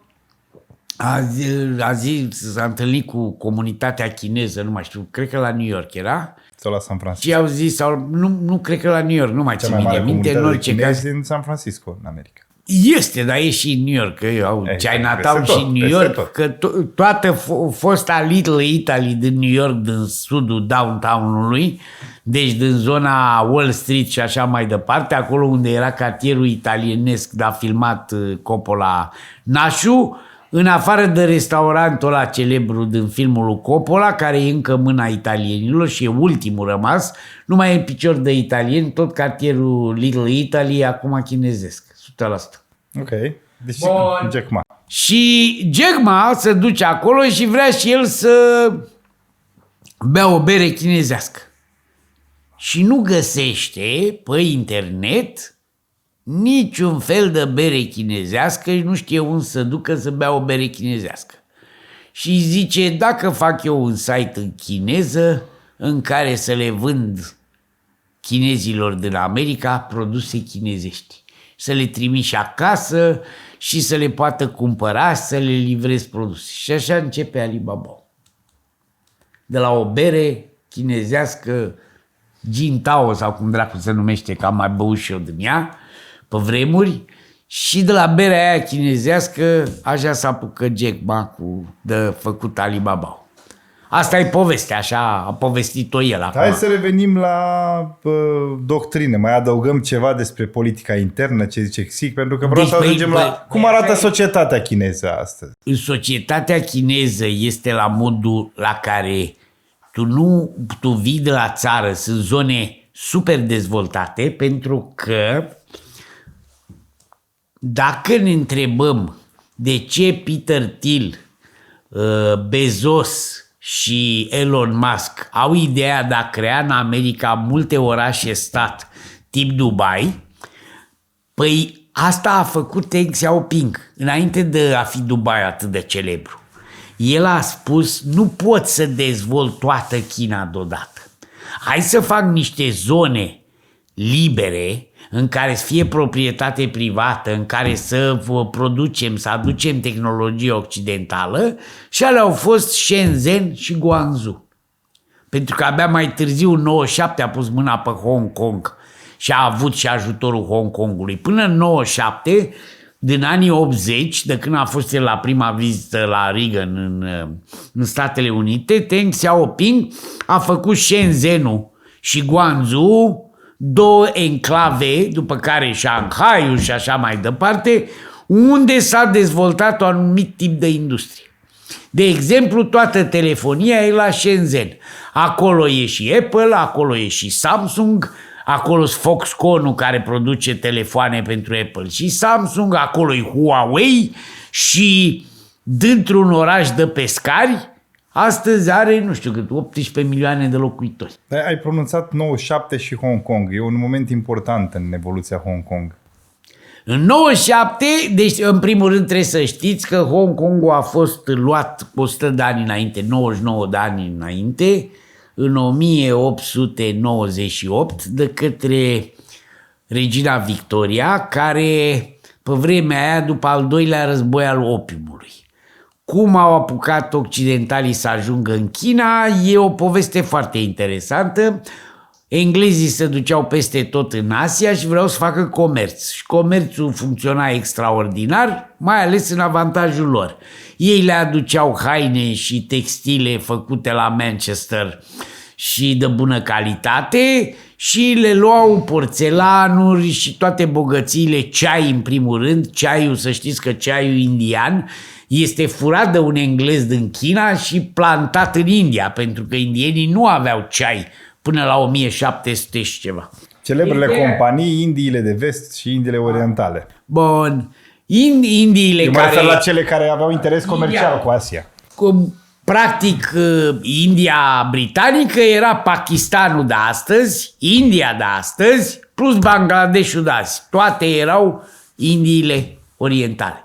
s-a întâlnit cu comunitatea chineză, nu mai știu, cred că la New York era. Sau la San Francisco. Și au zis, nu cred că la New York, nu mai țin minte, în orice caz. Din San Francisco, în America. Este, dar e și în New York, că au Chinatown și New York, că toată fosta Little Italy din New York, din sudul downtown-ului, deci din zona Wall Street și așa mai departe, acolo unde era cartierul italienesc, dar filmat Coppola Nașu, în afară de restaurantul ăla celebru din filmul lui Coppola, care e încă mâna italienilor și e ultimul rămas, nu mai e picior de italieni, tot cartierul Little Italy e acum chinezesc. 100%. Ok. Deci Jack Ma. Și Jack Ma se duce acolo și vrea și el să bea o bere chinezească. Și nu găsește pe internet niciun fel de bere chinezească și nu știe unde să ducă să bea o bere chinezească. Și zice, dacă fac eu un site în chineză în care să le vând chinezilor din America produse chinezești, să le trimiși acasă și să le poată cumpăra, să le livrezi produse. Și așa începe Alibaba. De la o bere chinezească, Jintao sau cum dracu se numește, că am mai băut și eu din ea, pe vremuri, și de la berea aia chinezească, așa s-a apucă Jack Ma de făcut Alibaba. Asta e povestea, așa a povestit-o el acum. Hai să revenim la doctrine. Mai adăugăm ceva despre politica internă, ce zice Xic, pentru că vreau să ajungem la cum arată societatea chineză astăzi. Societatea chineză este la modul la care tu vii de la țară, sunt zone super dezvoltate, pentru că dacă ne întrebăm de ce Peter Thiel, Bezos și Elon Musk au ideea de a crea în America multe orașe-stat tip Dubai, păi asta a făcut Deng Xiaoping înainte de a fi Dubai atât de celebru. El a spus, nu pot să dezvolt toată China deodată. Hai să fac niște zone libere în care să fie proprietate privată, în care să producem, să aducem tehnologie occidentală, și alea au fost Shenzhen și Guangzhou. Pentru că abia mai târziu, în 97, a pus mâna pe Hong Kong și a avut și ajutorul Hong Kongului. Până în 97, din anii 80, de când a fost el la prima vizită la Reagan în Statele Unite, Deng Xiaoping a făcut Shenzhen-ul și Guangzhou, două enclave, după care Shanghai-ul și așa mai departe, unde s-a dezvoltat un anumit tip de industrie. De exemplu, toată telefonia e la Shenzhen. Acolo e și Apple, acolo e și Samsung, acolo e Foxconn-ul care produce telefoane pentru Apple și Samsung, acolo e Huawei și dintr-un oraș de pescari, astăzi are, nu știu cât, 18 milioane de locuitori. Ai pronunțat 97 și Hong Kong. E un moment important în evoluția Hong Kong. În 97, deci în primul rând trebuie să știți că Hong Kongul a fost luat 100 de ani înainte, 99 de ani înainte, în 1898, de către regina Victoria, care pe vremea aia, după al doilea război al opiumului, cum au apucat occidentalii să ajungă în China, e o poveste foarte interesantă. Englezii se duceau peste tot în Asia și vreau să facă comerț. Și comerțul funcționa extraordinar, mai ales în avantajul lor. Ei le aduceau haine și textile făcute la Manchester și de bună calitate și le luau porțelanuri și toate bogățiile, ceai în primul rând. Ceaiul, să știți că ceaiul indian este furat de un englez din China și plantat în India, pentru că indienii nu aveau ceai până la 1700 și ceva. Celebrele companii, Indiile de Vest și Indiile Orientale. Bun. Indiile Eu mă refer la cele care aveau interes comercial cu Asia. Practic, India britanică era Pakistanul de astăzi, India de astăzi, plus Bangladeshul de azi. Toate erau Indiile orientale.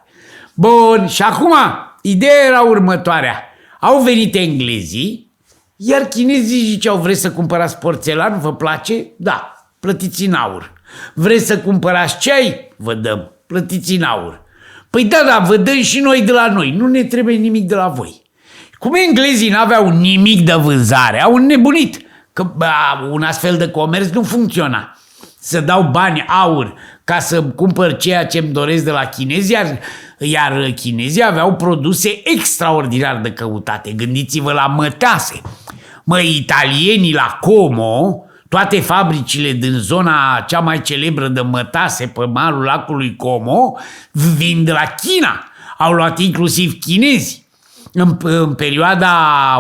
Bun, și acum, ideea era următoarea. Au venit englezii, iar chinezii ziceau, vreți să cumpărați porțelan, vă place? Da, plătiți în aur. Vreți să cumpărați ceai? Vă dăm, plătiți în aur. Păi da, vă dăm și noi de la noi, nu ne trebuie nimic de la voi. Cum englezii n-aveau nimic de vânzare, au înnebunit, că un astfel de comerț nu funcționa. Să dau bani aur ca să cumpăr ceea ce îmi doresc de la chinezi, iar chinezii aveau produse extraordinar de căutate. Gândiți-vă la mătase. Italienii la Como, toate fabricile din zona cea mai celebră de mătase pe malul lacului Como, vin de la China. Au luat inclusiv chinezi. În perioada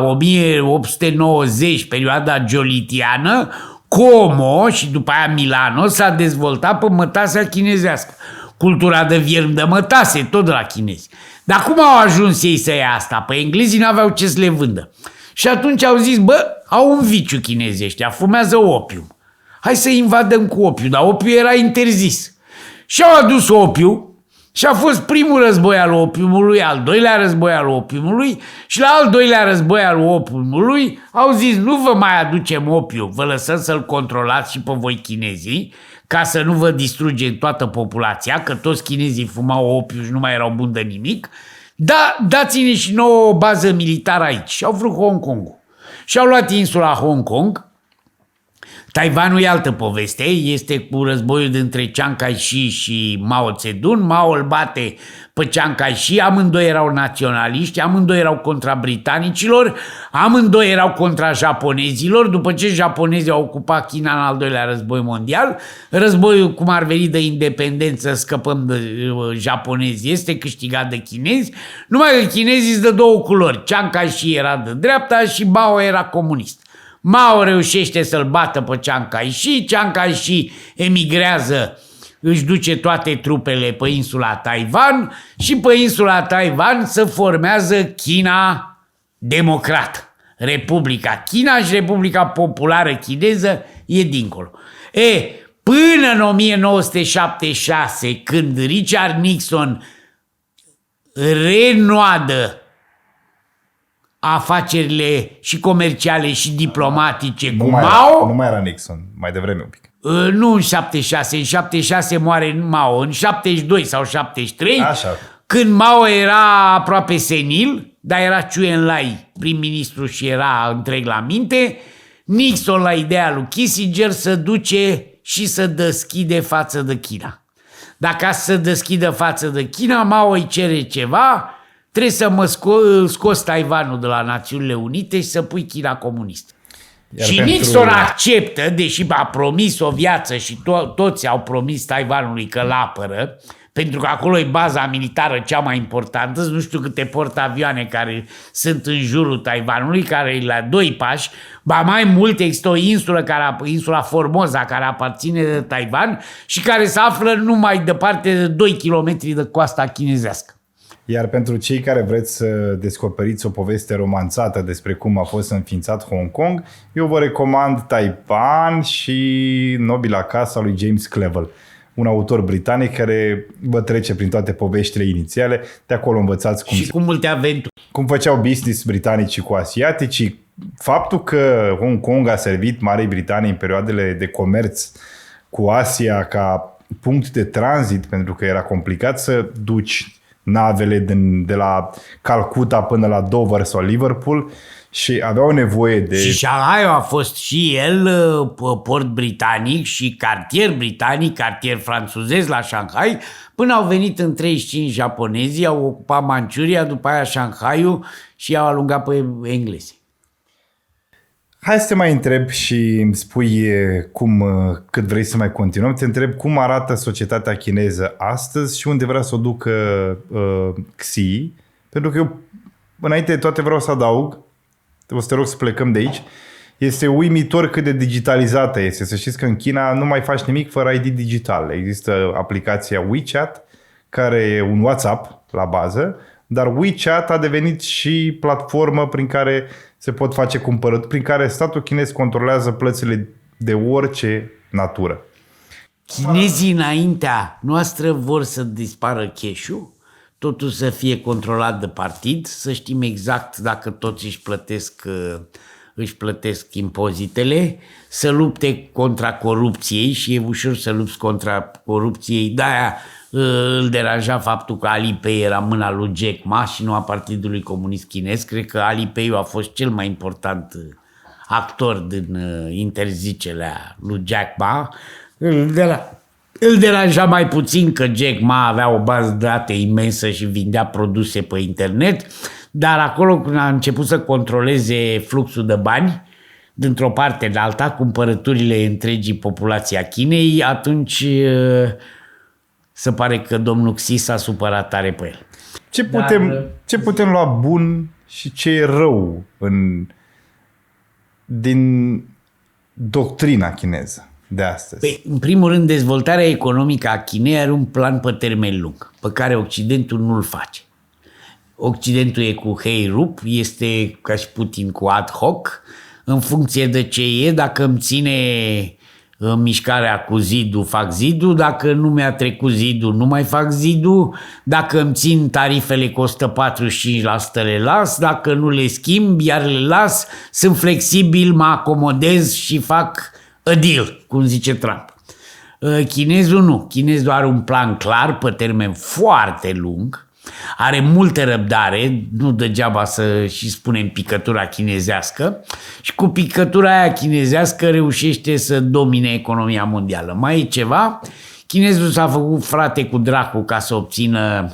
1890, perioada giolitiană, Como și după aia Milano s-a dezvoltat pe mătasea chinezească. Cultura de vierm de mătase, tot de la chinezi. Dar cum au ajuns ei să ia asta? Păi englezii n-aveau ce să le vândă. Și atunci au zis, au un viciu chinezii ăștia, fumează opium. Hai să invadăm cu opiu, dar opiul era interzis. Și au adus opiu și a fost primul război al opiumului, al doilea război al opiumului și la al doilea război al opiumului au zis, nu vă mai aducem opiu, vă lăsăm să-l controlați și pe voi chinezii, ca să nu vă distrugem toată populația, că toți chinezii fumau opiu și nu mai erau buni de nimic, dar dați-ne și nouă o bază militară aici. Și au vrut Hong Kong-ul. Și au luat insula Hong Kong. Taiwanul e altă poveste, este cu războiul dintre Chiang Kai-shi și Mao Zedong. Mao îl bate pe Chiang Kai-shi, amândoi erau naționaliști, amândoi erau contra britanicilor, amândoi erau contra japonezilor. După ce japonezii au ocupat China în al doilea război mondial, războiul cum ar veni de independență, scăpăm de japonezi, este câștigat de chinezi, numai că chinezii sunt de două culori. Chiang Kai-shi era de dreapta și Mao era comunist. Mao reușește să-l bată pe Chiang Kai-shi, Chiang Kai-shi emigrează, își duce toate trupele pe insula Taiwan și pe insula Taiwan se formează China democrată. Republica China și Republica Populară Chineză e dincolo. Până în 1976, când Richard Nixon renoadă afacerile și comerciale și diplomatice cu Mao. Nu mai era Nixon, mai devreme un pic. Nu în 76, în 76 moare Mao, în 72 sau 73, așa, când Mao era aproape senil, dar era Chu Enlai prim-ministru și era întreg la minte, Nixon la ideea lui Kissinger să duce și să deschide față de China. Dacă să deschidă față de China, Mao îi cere ceva, trebuie să scoți Taiwanul de la Națiunile Unite și să pui China comunistă. Și Nixon acceptă, deși a promis o viață și toți au promis Taiwanului că l-apără, pentru că acolo e baza militară cea mai importantă, nu știu câte portavioane care sunt în jurul Taiwanului, care e la 2 pași, ba mai mult există o insulă, insula Formosa, care aparține de Taiwan și care se află numai departe de 2 km de coasta chinezească. Iar pentru cei care vreți să descoperiți o poveste romanțată despre cum a fost înființat Hong Kong, eu vă recomand Taipan și Nobila Casa lui James Clavell, un autor britanic care vă trece prin toate poveștile inițiale. De acolo învățați cu multe aventuri. Cum făceau business britanicii cu asiaticii. Faptul că Hong Kong a servit Marii Britanii în perioadele de comerț cu Asia ca punct de tranzit, pentru că era complicat să duci navele de la Calcuta până la Dover sau Liverpool și aveau nevoie de... Și Shanghai a fost și el port britanic și cartier britanic, cartier franțuzez la Shanghai, până au venit în 35 japonezii, au ocupat Manciuria, după aia Shanghaiul și i-au alungat pe englezi. Hai să te mai întreb și îmi spui cât vrei să mai continuăm. Te întreb cum arată societatea chineză astăzi și unde vrea să o ducă Xi. Pentru că eu, înainte de toate, vreau să adaug, o să te rog să plecăm de aici, este uimitor cât de digitalizată este. Să știți că în China nu mai faci nimic fără ID digital. Există aplicația WeChat, care e un WhatsApp la bază, dar WeChat a devenit și platformă prin care se pot face cumpărături, prin care statul chinez controlează plățile de orice natură. Chinezii înaintea noastră vor să dispară cash-ul, totul să fie controlat de partid, să știm exact dacă toți își plătesc impozitele, să lupte contra corupției și e ușor să lupți contra corupției. De-aia îl deranja faptul că Alipay era mâna lui Jack Ma și nu a Partidului Comunist Chinez. Cred că Alipay a fost cel mai important actor din interzicerea lui Jack Ma. Îl deranja mai puțin că Jack Ma avea o bază de date imensă și vindea produse pe internet, dar acolo când a început să controleze fluxul de bani, dintr-o parte de alta, cumpărăturile întregii populații a Chinei, atunci se pare că domnul Xi s-a supărat tare pe el. Ce putem lua bun și ce e rău din doctrina chineză de astăzi? Păi, în primul rând, dezvoltarea economică a Chinei are un plan pe termen lung, pe care Occidentul nu-l face. Occidentul e cu hei rup, este ca și Putin cu ad hoc, în funcție de ce e, dacă îmi ține mișcarea cu zidul, fac zidul, dacă nu mi-a trecut zidul, nu mai fac zidul, dacă îmi țin tarifele costă 45%, le las, dacă nu le schimb, iar le las, sunt flexibil, mă acomodez și fac a deal, cum zice Trump. Chinezul nu. Chinezul are un plan clar pe termen foarte lung, are multă răbdare, nu degeaba să și spunem picătura chinezească, și cu picătura aia chinezească reușește să domine economia mondială. Mai e ceva, chinezul s-a făcut frate cu dracu ca să obțină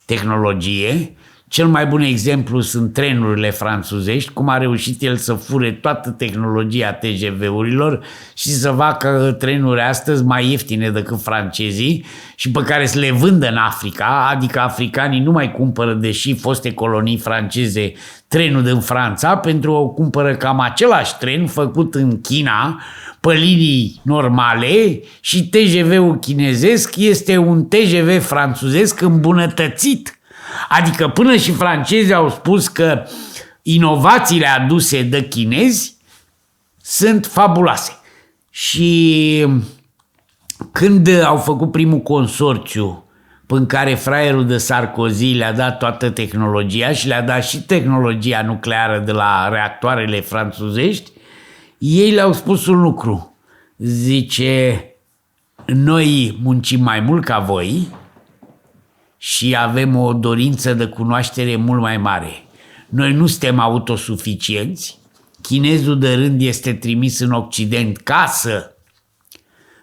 tehnologie. Cel mai bun exemplu sunt trenurile franțuzești, cum a reușit el să fure toată tehnologia TGV-urilor și să facă trenuri astăzi mai ieftine decât francezii și pe care să le vândă în Africa, adică africanii nu mai cumpără, deși foste colonii franceze, trenul din Franța, pentru că cumpără cam același tren făcut în China, pe linii normale, și TGV-ul chinezesc este un TGV franțuzesc îmbunătățit. Adică până și francezii au spus că inovațiile aduse de chinezi sunt fabuloase. Și când au făcut primul consorțiu în care fraierul de Sarkozy le-a dat toată tehnologia și le-a dat și tehnologia nucleară de la reactoarele franțuzești, ei le-au spus un lucru. Zice, noi muncim mai mult ca voi și avem o dorință de cunoaștere mult mai mare. Noi nu suntem autosuficienți. Chinezul de rând este trimis în Occident ca să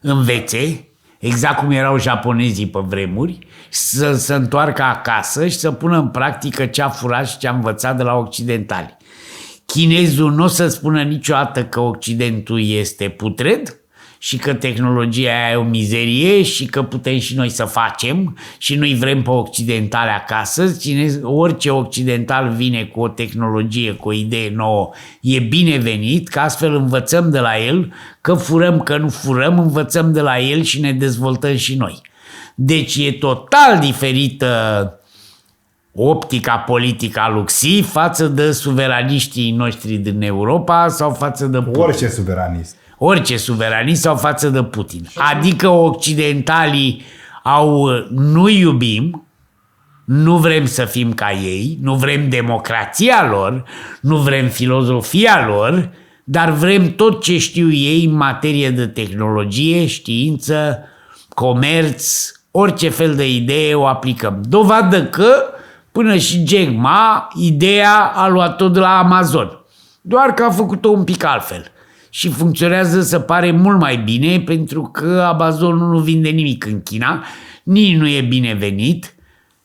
învețe, exact cum erau japonezii pe vremuri, să se întoarcă acasă și să pună în practică ce a furat și ce a învățat de la occidentali. Chinezul nu o să spună niciodată că Occidentul este putred și că tehnologia aia e o mizerie și că putem și noi să facem și noi vrem pe occidentale acasă. Orice occidental vine cu o tehnologie, cu o idee nouă, e binevenit, că astfel învățăm de la el, că furăm, că nu furăm, învățăm de la el și ne dezvoltăm și noi. Deci e total diferită optica politică a lui Xi față de suveraniștii noștri din Europa sau față de Putin. Orice suveranist. Orice suveranist sau față de Putin. Adică occidentalii nu iubim, nu vrem să fim ca ei, nu vrem democrația lor, nu vrem filozofia lor, dar vrem tot ce știu ei în materie de tehnologie, știință, comerț, orice fel de idee o aplicăm. Dovadă că până și Jack Ma, ideea a luat-o de la Amazon. Doar că a făcut-o un pic altfel. Și funcționează, se pare, mult mai bine, pentru că Amazon nu vinde nimic în China, nici nu e binevenit,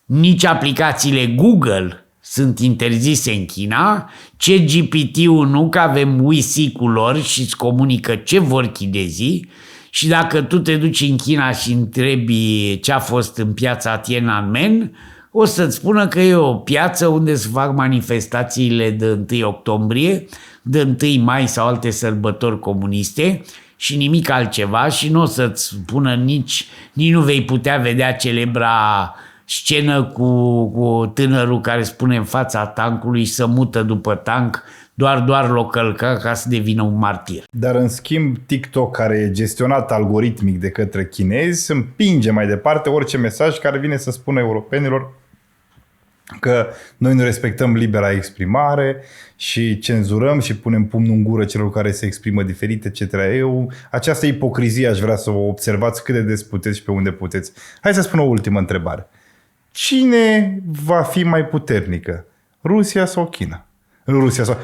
nici aplicațiile Google sunt interzise în China, ChatGPT-ul nu, că avem Wi-Fi-ul lor și îți comunică ce vor chinezii, și dacă tu te duci în China și întrebi ce a fost în piața Tiananmen, o să-ți spună că e o piață unde se fac manifestațiile de 1 octombrie, de 1 mai sau alte sărbători comuniste și nimic altceva, și nu o să-ți spună nici nu vei putea vedea celebra scenă cu tânărul care spune în fața tancului și se mută după tank, doar l-o călca ca să devină un martir. Dar în schimb TikTok, care e gestionat algoritmic de către chinezi, împinge mai departe orice mesaj care vine să spună europenilor că noi nu respectăm libera exprimare și cenzurăm și punem pumnul în gură celor care se exprimă diferit, etc. Această ipocrizie aș vrea să o observați cât de des puteți și pe unde puteți. Hai să spun o ultimă întrebare. Cine va fi mai puternică? Rusia sau China?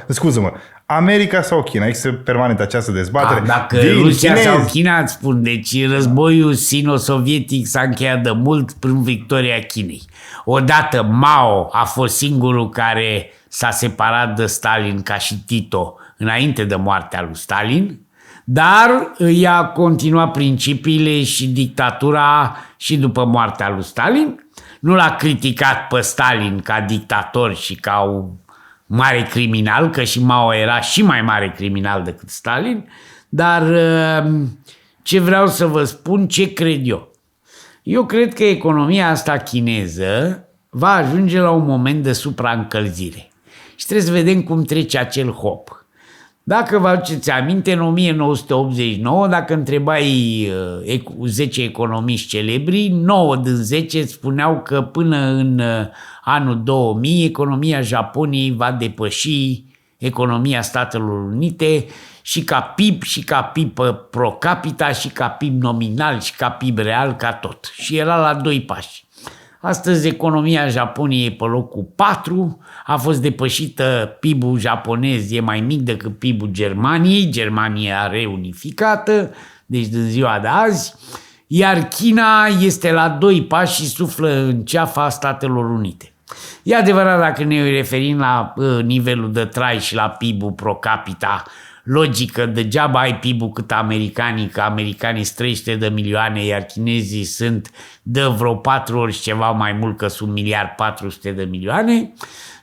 Scuză-mă, America sau China? Există permanent această dezbatere. Dacă Rusia sau China, îți spun, deci războiul sino-sovietic s-a încheiat de mult prin victoria Chinei. Odată Mao a fost singurul care s-a separat de Stalin, ca și Tito, înainte de moartea lui Stalin, dar i-a continuat principiile și dictatura și după moartea lui Stalin. Nu l-a criticat pe Stalin ca dictator și ca un mare criminal, că și Mao era și mai mare criminal decât Stalin, dar ce vreau să vă spun, ce cred eu? Eu cred că economia asta chineză va ajunge la un moment de supraîncălzire și trebuie să vedem cum trece acel hop. Dacă vă aduceți aminte, în 1989, dacă întrebai 10 economiști celebri, 9 din 10 spuneau că până în anul 2000 economia Japoniei va depăși economia Statelor Unite și ca PIB, și ca PIB pro capita, și ca PIB nominal, și ca PIB real, ca tot. Și era la 2 pași. Astăzi economia Japoniei e pe locul 4, a fost depășită, PIB-ul japonez e mai mic decât PIB-ul Germaniei, Germania reunificată, deci din ziua de azi, iar China este la 2 pași și suflă în ceafa Statelor Unite. E adevărat, dacă ne referim la nivelul de trai și la PIB-ul pro capita, logică, degeaba ai PIB-ul cât americanii, că americanii sunt 300 de milioane, iar chinezii sunt de vreo 4 ori ceva mai mult, că sunt 1.400 de milioane.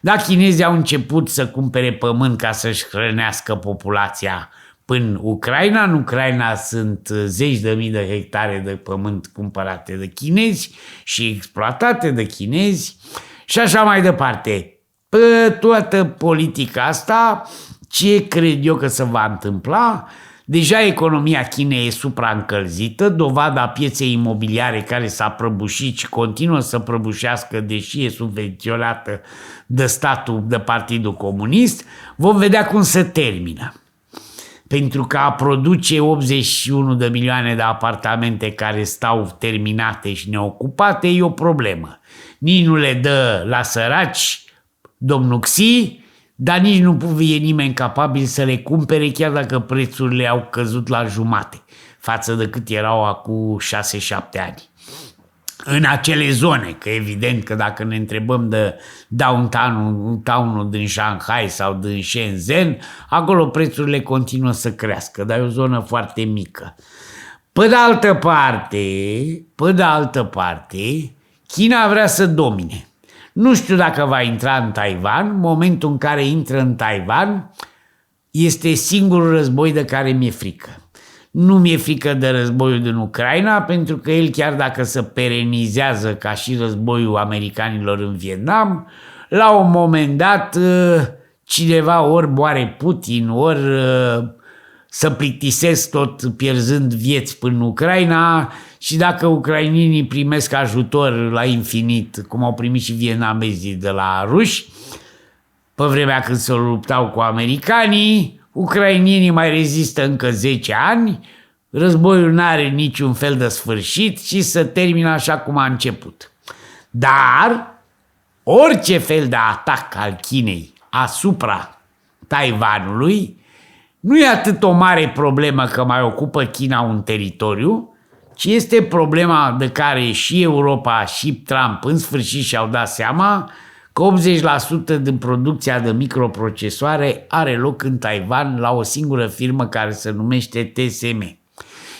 Dar chinezii au început să cumpere pământ ca să-și hrănească populația până Ucraina. În Ucraina sunt 10.000 de hectare de pământ cumpărate de chinezi și exploatate de chinezi și așa mai departe. Pe toată politica asta, ce cred eu că se va întâmpla? Deja economia Chinei e supraîncălzită, dovada pieței imobiliare care s-a prăbușit și continuă să prăbușească, deși e subvenționată de statul, de Partidul Comunist. Vom vedea cum se termină. Pentru că a produce 81 de milioane de apartamente care stau terminate și neocupate e o problemă. Nici nu le dă la săraci domnul Xi, dar nici nu e nimeni capabil să le cumpere, chiar dacă prețurile au căzut la jumate față de cât erau acum 6-7 ani. În acele zone, că evident că dacă ne întrebăm de downtown-ul din Shanghai sau din Shenzhen, acolo prețurile continuă să crească, dar e o zonă foarte mică. Pe de altă parte, China vrea să domine. Nu știu dacă va intra în Taiwan. Momentul în care intră în Taiwan este singurul război de care mi-e frică. Nu mi-e frică de războiul din Ucraina, pentru că el, chiar dacă se perenizează ca și războiul americanilor în Vietnam, la un moment dat cineva ori moare Putin, ori să plictisesc tot pierzând vieți până în Ucraina, și dacă ucrainienii primesc ajutor la infinit, cum au primit și vietnamezii de la ruși, pe vremea când se luptau cu americanii, ucrainienii mai rezistă încă 10 ani, războiul nu are niciun fel de sfârșit și să termină așa cum a început. Dar orice fel de atac al Chinei asupra Taiwanului nu e atât o mare problemă că mai ocupă China un teritoriu, ci este problema de care și Europa și Trump în sfârșit și-au dat seama că 80% din producția de microprocesoare are loc în Taiwan la o singură firmă care se numește TSM.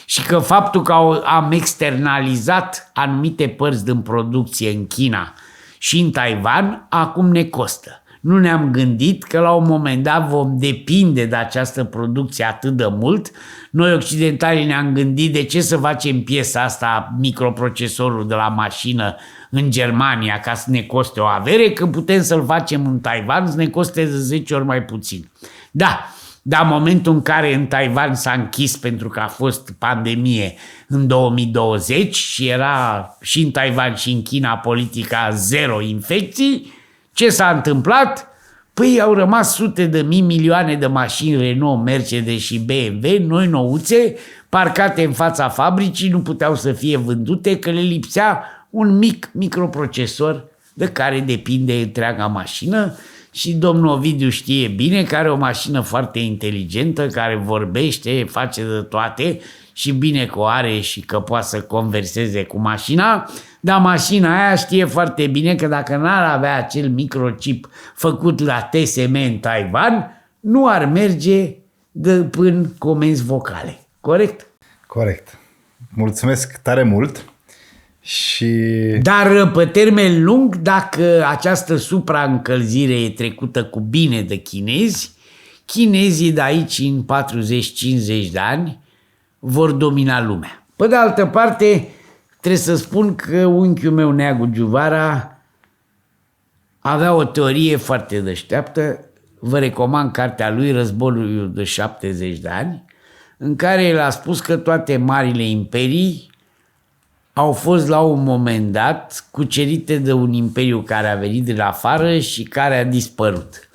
Și că faptul că am externalizat anumite părți din producție în China și în Taiwan, acum ne costă. Nu ne-am gândit că la un moment dat vom depinde de această producție atât de mult. Noi occidentalii ne-am gândit de ce să facem piesa asta, microprocesorul de la mașină în Germania ca să ne coste o avere, că putem să-l facem în Taiwan să ne coste de 10 ori mai puțin. Da, dar în momentul în care în Taiwan s-a închis pentru că a fost pandemie în 2020 și era și în Taiwan și în China politica zero infecții, ce s-a întâmplat? Păi au rămas sute de mii, milioane de mașini Renault, Mercedes și BMW, noi nouțe, parcate în fața fabricii, nu puteau să fie vândute că le lipsea un mic microprocesor de care depinde întreaga mașină. Și domnul Ovidiu știe bine că are o mașină foarte inteligentă, care vorbește, face de toate și bine că o are și că poate să converseze cu mașina, dar mașina aia știe foarte bine că dacă n-ar avea acel microchip făcut la TSM în Taiwan, nu ar merge până comenzi vocale. Corect? Corect. Mulțumesc tare mult. Dar pe termen lung, dacă această supraîncălzire e trecută cu bine de chinezi, chinezii de aici în 40-50 de ani vor domina lumea. Pe de altă parte, trebuie să spun că unchiul meu Neagu Giuvara avea o teorie foarte deșteaptă. Vă recomand cartea lui Războiul de 70 de ani, în care el a spus că toate marile imperii au fost la un moment dat cucerite de un imperiu care a venit din afară și care a dispărut.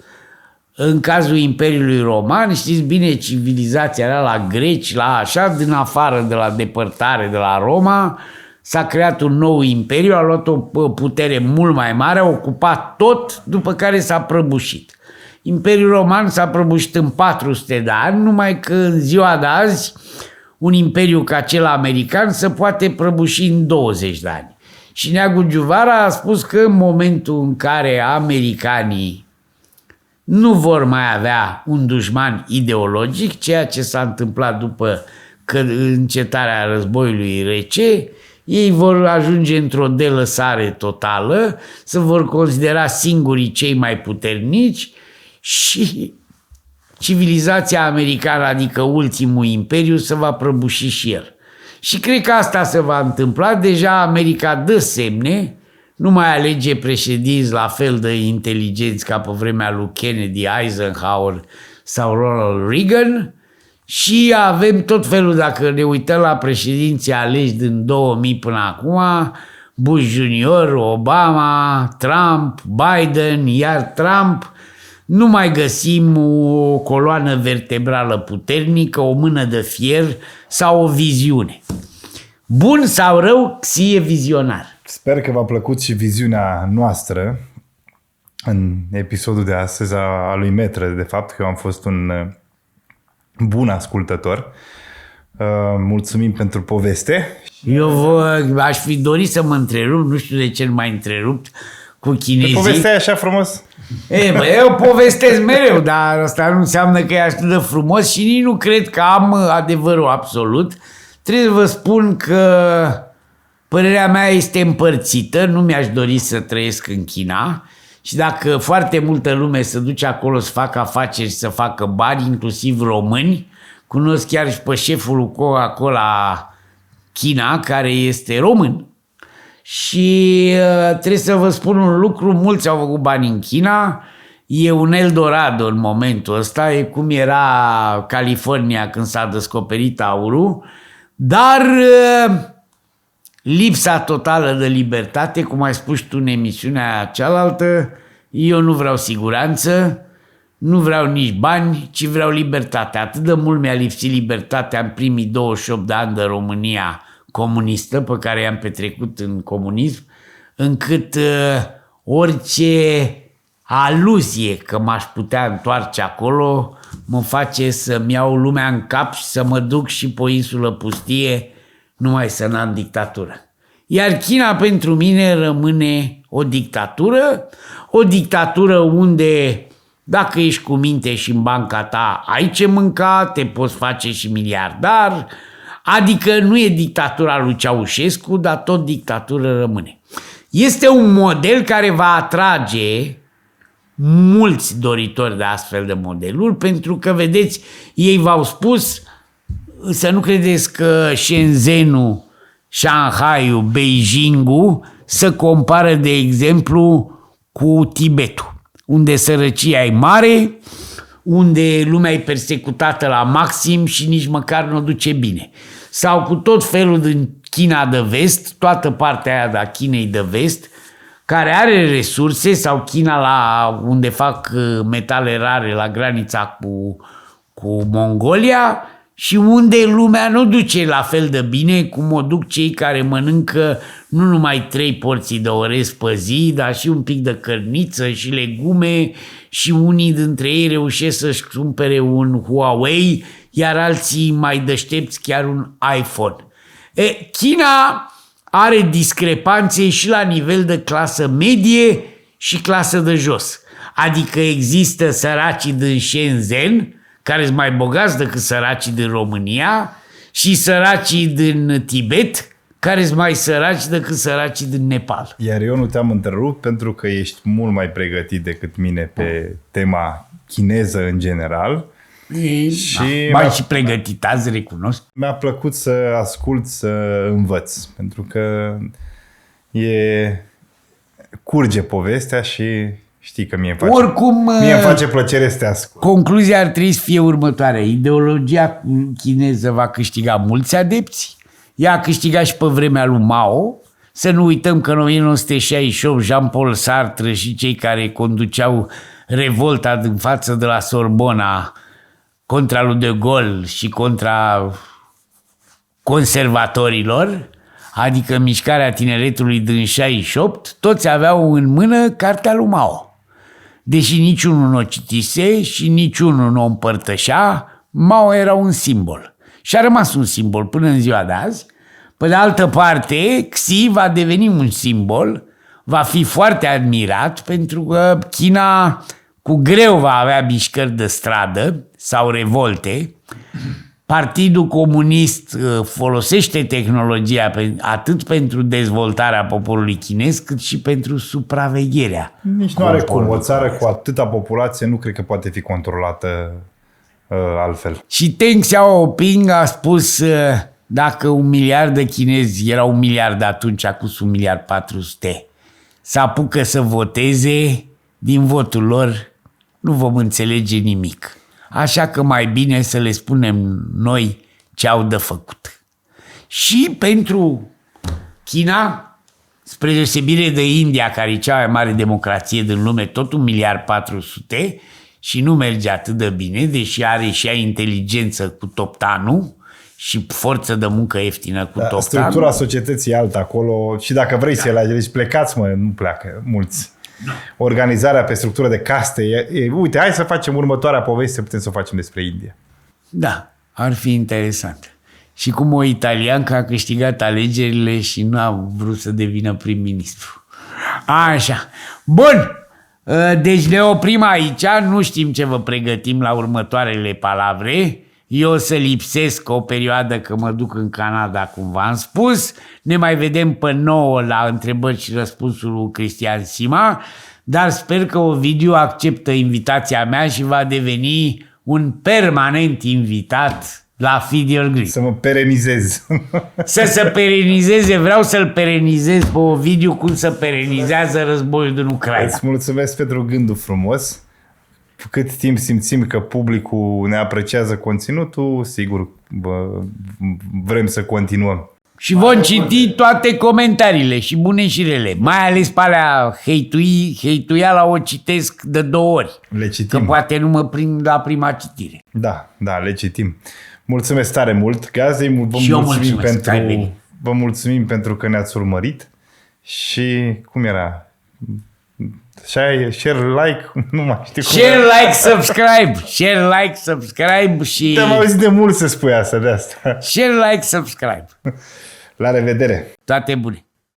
În cazul Imperiului Roman, știți bine, civilizația era la greci, la așa, din afară, de la depărtare, de la Roma, s-a creat un nou imperiu, a luat o putere mult mai mare, a ocupat tot, după care s-a prăbușit. Imperiul Roman s-a prăbușit în 400 de ani, numai că în ziua de azi un imperiu ca cel american se poate prăbuși în 20 de ani. Și Neagu Giuvara a spus că în momentul în care americanii nu vor mai avea un dușman ideologic, ceea ce s-a întâmplat după încetarea războiului rece, ei vor ajunge într-o delăsare totală, se vor considera singurii cei mai puternici și civilizația americană, adică ultimul imperiu, se va prăbuși și el. Și cred că asta se va întâmpla. Deja America dă semne, nu mai alege președinți la fel de inteligenți ca pe vremea lui Kennedy, Eisenhower sau Ronald Reagan și avem tot felul, dacă ne uităm la președinții aleși din 2000 până acum, Bush Junior, Obama, Trump, Biden, iar Trump, nu mai găsim o coloană vertebrală puternică, o mână de fier sau o viziune. Bun sau rău, Xi e vizionar. Sper că v-a plăcut și viziunea noastră în episodul de astăzi a lui Metre, de fapt, că eu am fost un bun ascultător. Mulțumim pentru poveste. Eu aș fi dorit să mă întrerup, nu știu de ce nu m-ai întrerupt cu chinezii. Povestea e așa frumos? Eu povestesc mereu, dar asta nu înseamnă că e atât de frumos și nici nu cred că am adevărul absolut. Trebuie să vă spun că părerea mea este împărțită, nu mi-aș dori să trăiesc în China și dacă foarte multă lume se duce acolo să facă afaceri și să facă bani, inclusiv români, cunosc chiar și pe șeful lui Coca-Cola China, care este român. Și trebuie să vă spun un lucru, mulți au făcut bani în China, e un Eldorado în momentul ăsta, e cum era California când s-a descoperit aurul, dar lipsa totală de libertate, cum ai spus tu în emisiunea cealaltă, eu nu vreau siguranță, nu vreau nici bani, ci vreau libertate. Atât de mult mi-a lipsit libertatea în primii 28 de ani de România comunistă, pe care i-am petrecut în comunism, încât orice aluzie că m-aș putea întoarce acolo mă face să-mi iau lumea în cap și să mă duc și pe o insulă pustie numai să n-am dictatură. Iar China pentru mine rămâne o dictatură unde dacă ești cu minte și în banca ta ai ce mânca, te poți face și miliardar, adică nu e dictatura lui Ceaușescu, dar tot dictatură rămâne. Este un model care va atrage mulți doritori de astfel de modeluri, pentru că, vedeți, ei v-au spus să nu credeți că Shenzhenul, Shanghaiul, Beijingul se compară, de exemplu, cu Tibetul, unde sărăcia e mare, unde lumea e persecutată la maxim și nici măcar nu o duce bine. Sau cu tot felul din China de vest, toată partea aia de Chinei de vest, care are resurse, sau China unde fac metale rare la granița cu Mongolia, și unde lumea nu duce la fel de bine cum o duc cei care mănâncă nu numai 3 porții de orez pe zi, dar și un pic de cărniță și legume, și unii dintre ei reușesc să-și cumpere un Huawei, iar alții mai deștepți chiar un iPhone. China are discrepanțe și la nivel de clasă medie și clasă de jos. Adică există săracii din Shenzhen, care sunt mai bogați decât săracii din România, și săracii din Tibet, care sunt mai săraci decât săracii din Nepal. Iar eu nu te-am întrerupt pentru că ești mult mai pregătit decât mine pe tema chineză în general. Și mai și pregătit azi, recunosc. Mi-a plăcut să ascult, să învăț, pentru că curge povestea și știi că mie îmi face plăcere să te ascult. Concluzia ar trebui să fie următoarea. Ideologia chineză va câștiga mulți adepți. Ea a câștigat și pe vremea lui Mao. Să nu uităm că în 1968 Jean-Paul Sartre și cei care conduceau revolta din față de la Sorbona contra lui de Gaulle și contra conservatorilor, adică mișcarea tineretului din 68, toți aveau în mână cartea lui Mao. Deși niciunul nu o citise și niciunul nu o împărtășea, Mao era un simbol. Și a rămas un simbol până în ziua de azi. Pe de altă parte, Xi va deveni un simbol, va fi foarte admirat, pentru că China cu greu va avea mișcări de stradă sau revolte. Partidul Comunist folosește tehnologia atât pentru dezvoltarea poporului chinez, cât și pentru supravegherea. Nici nu are cum. O țară cu atâta populație nu cred că poate fi controlată altfel. Și Deng Xiaoping a spus dacă 1 miliard de chinezi, era 1 miliard atunci, acum 1 miliard 400, să apucă să voteze, din votul lor nu vom înțelege nimic. Așa că mai bine să le spunem noi ce au de făcut. Și pentru China, spre deosebire de India, care e cea mai mare democrație din lume, tot 1 miliard 400 și nu merge atât de bine, deși are și ea inteligență cu toptanul și forță de muncă ieftină cu toptanul. Structura societății e alta acolo și dacă vrei să le plecați, nu pleacă mulți. Organizarea pe structură de caste. Uite, hai să facem următoarea poveste, putem să o facem despre India. Da, ar fi interesant. Și cum o italiancă a câștigat alegerile și nu a vrut să devină prim-ministru. Așa. Bun. Deci ne oprim aici. Nu știm ce vă pregătim la următoarele palavre. Eu o să lipsesc o perioadă că mă duc în Canada, cum v-am spus. Ne mai vedem pe 9 la întrebări și răspunsul lui Cristian Sima, dar sper că Ovidiu acceptă invitația mea și va deveni un permanent invitat la Feed Your Greed. Să mă perenizez. Să se perenizeze, vreau să-l perenizez pe Ovidiu cum se perenizează războiul din Ucraina. Îți mulțumesc pentru gândul frumos. Cât timp simțim că publicul ne apreciază conținutul, sigur vrem să continuăm. Și vom citi toate comentariile, și bune și rele. Mai ales pe alea hate-uiala o citesc de 2 ori. Le Că citim. poate nu mă prind la prima citire. Da, le citim. Mulțumesc tare mult, Gazi. Și eu mulțumesc că ai venit. Vă mulțumim pentru că ne-ați urmărit. Și cum era? Share, like, nu mai știu cum Share, era. like, subscribe. Share, like, subscribe și... Te-am auzit de mult să spui asta de asta. Share, like, subscribe. La revedere! Toate bune.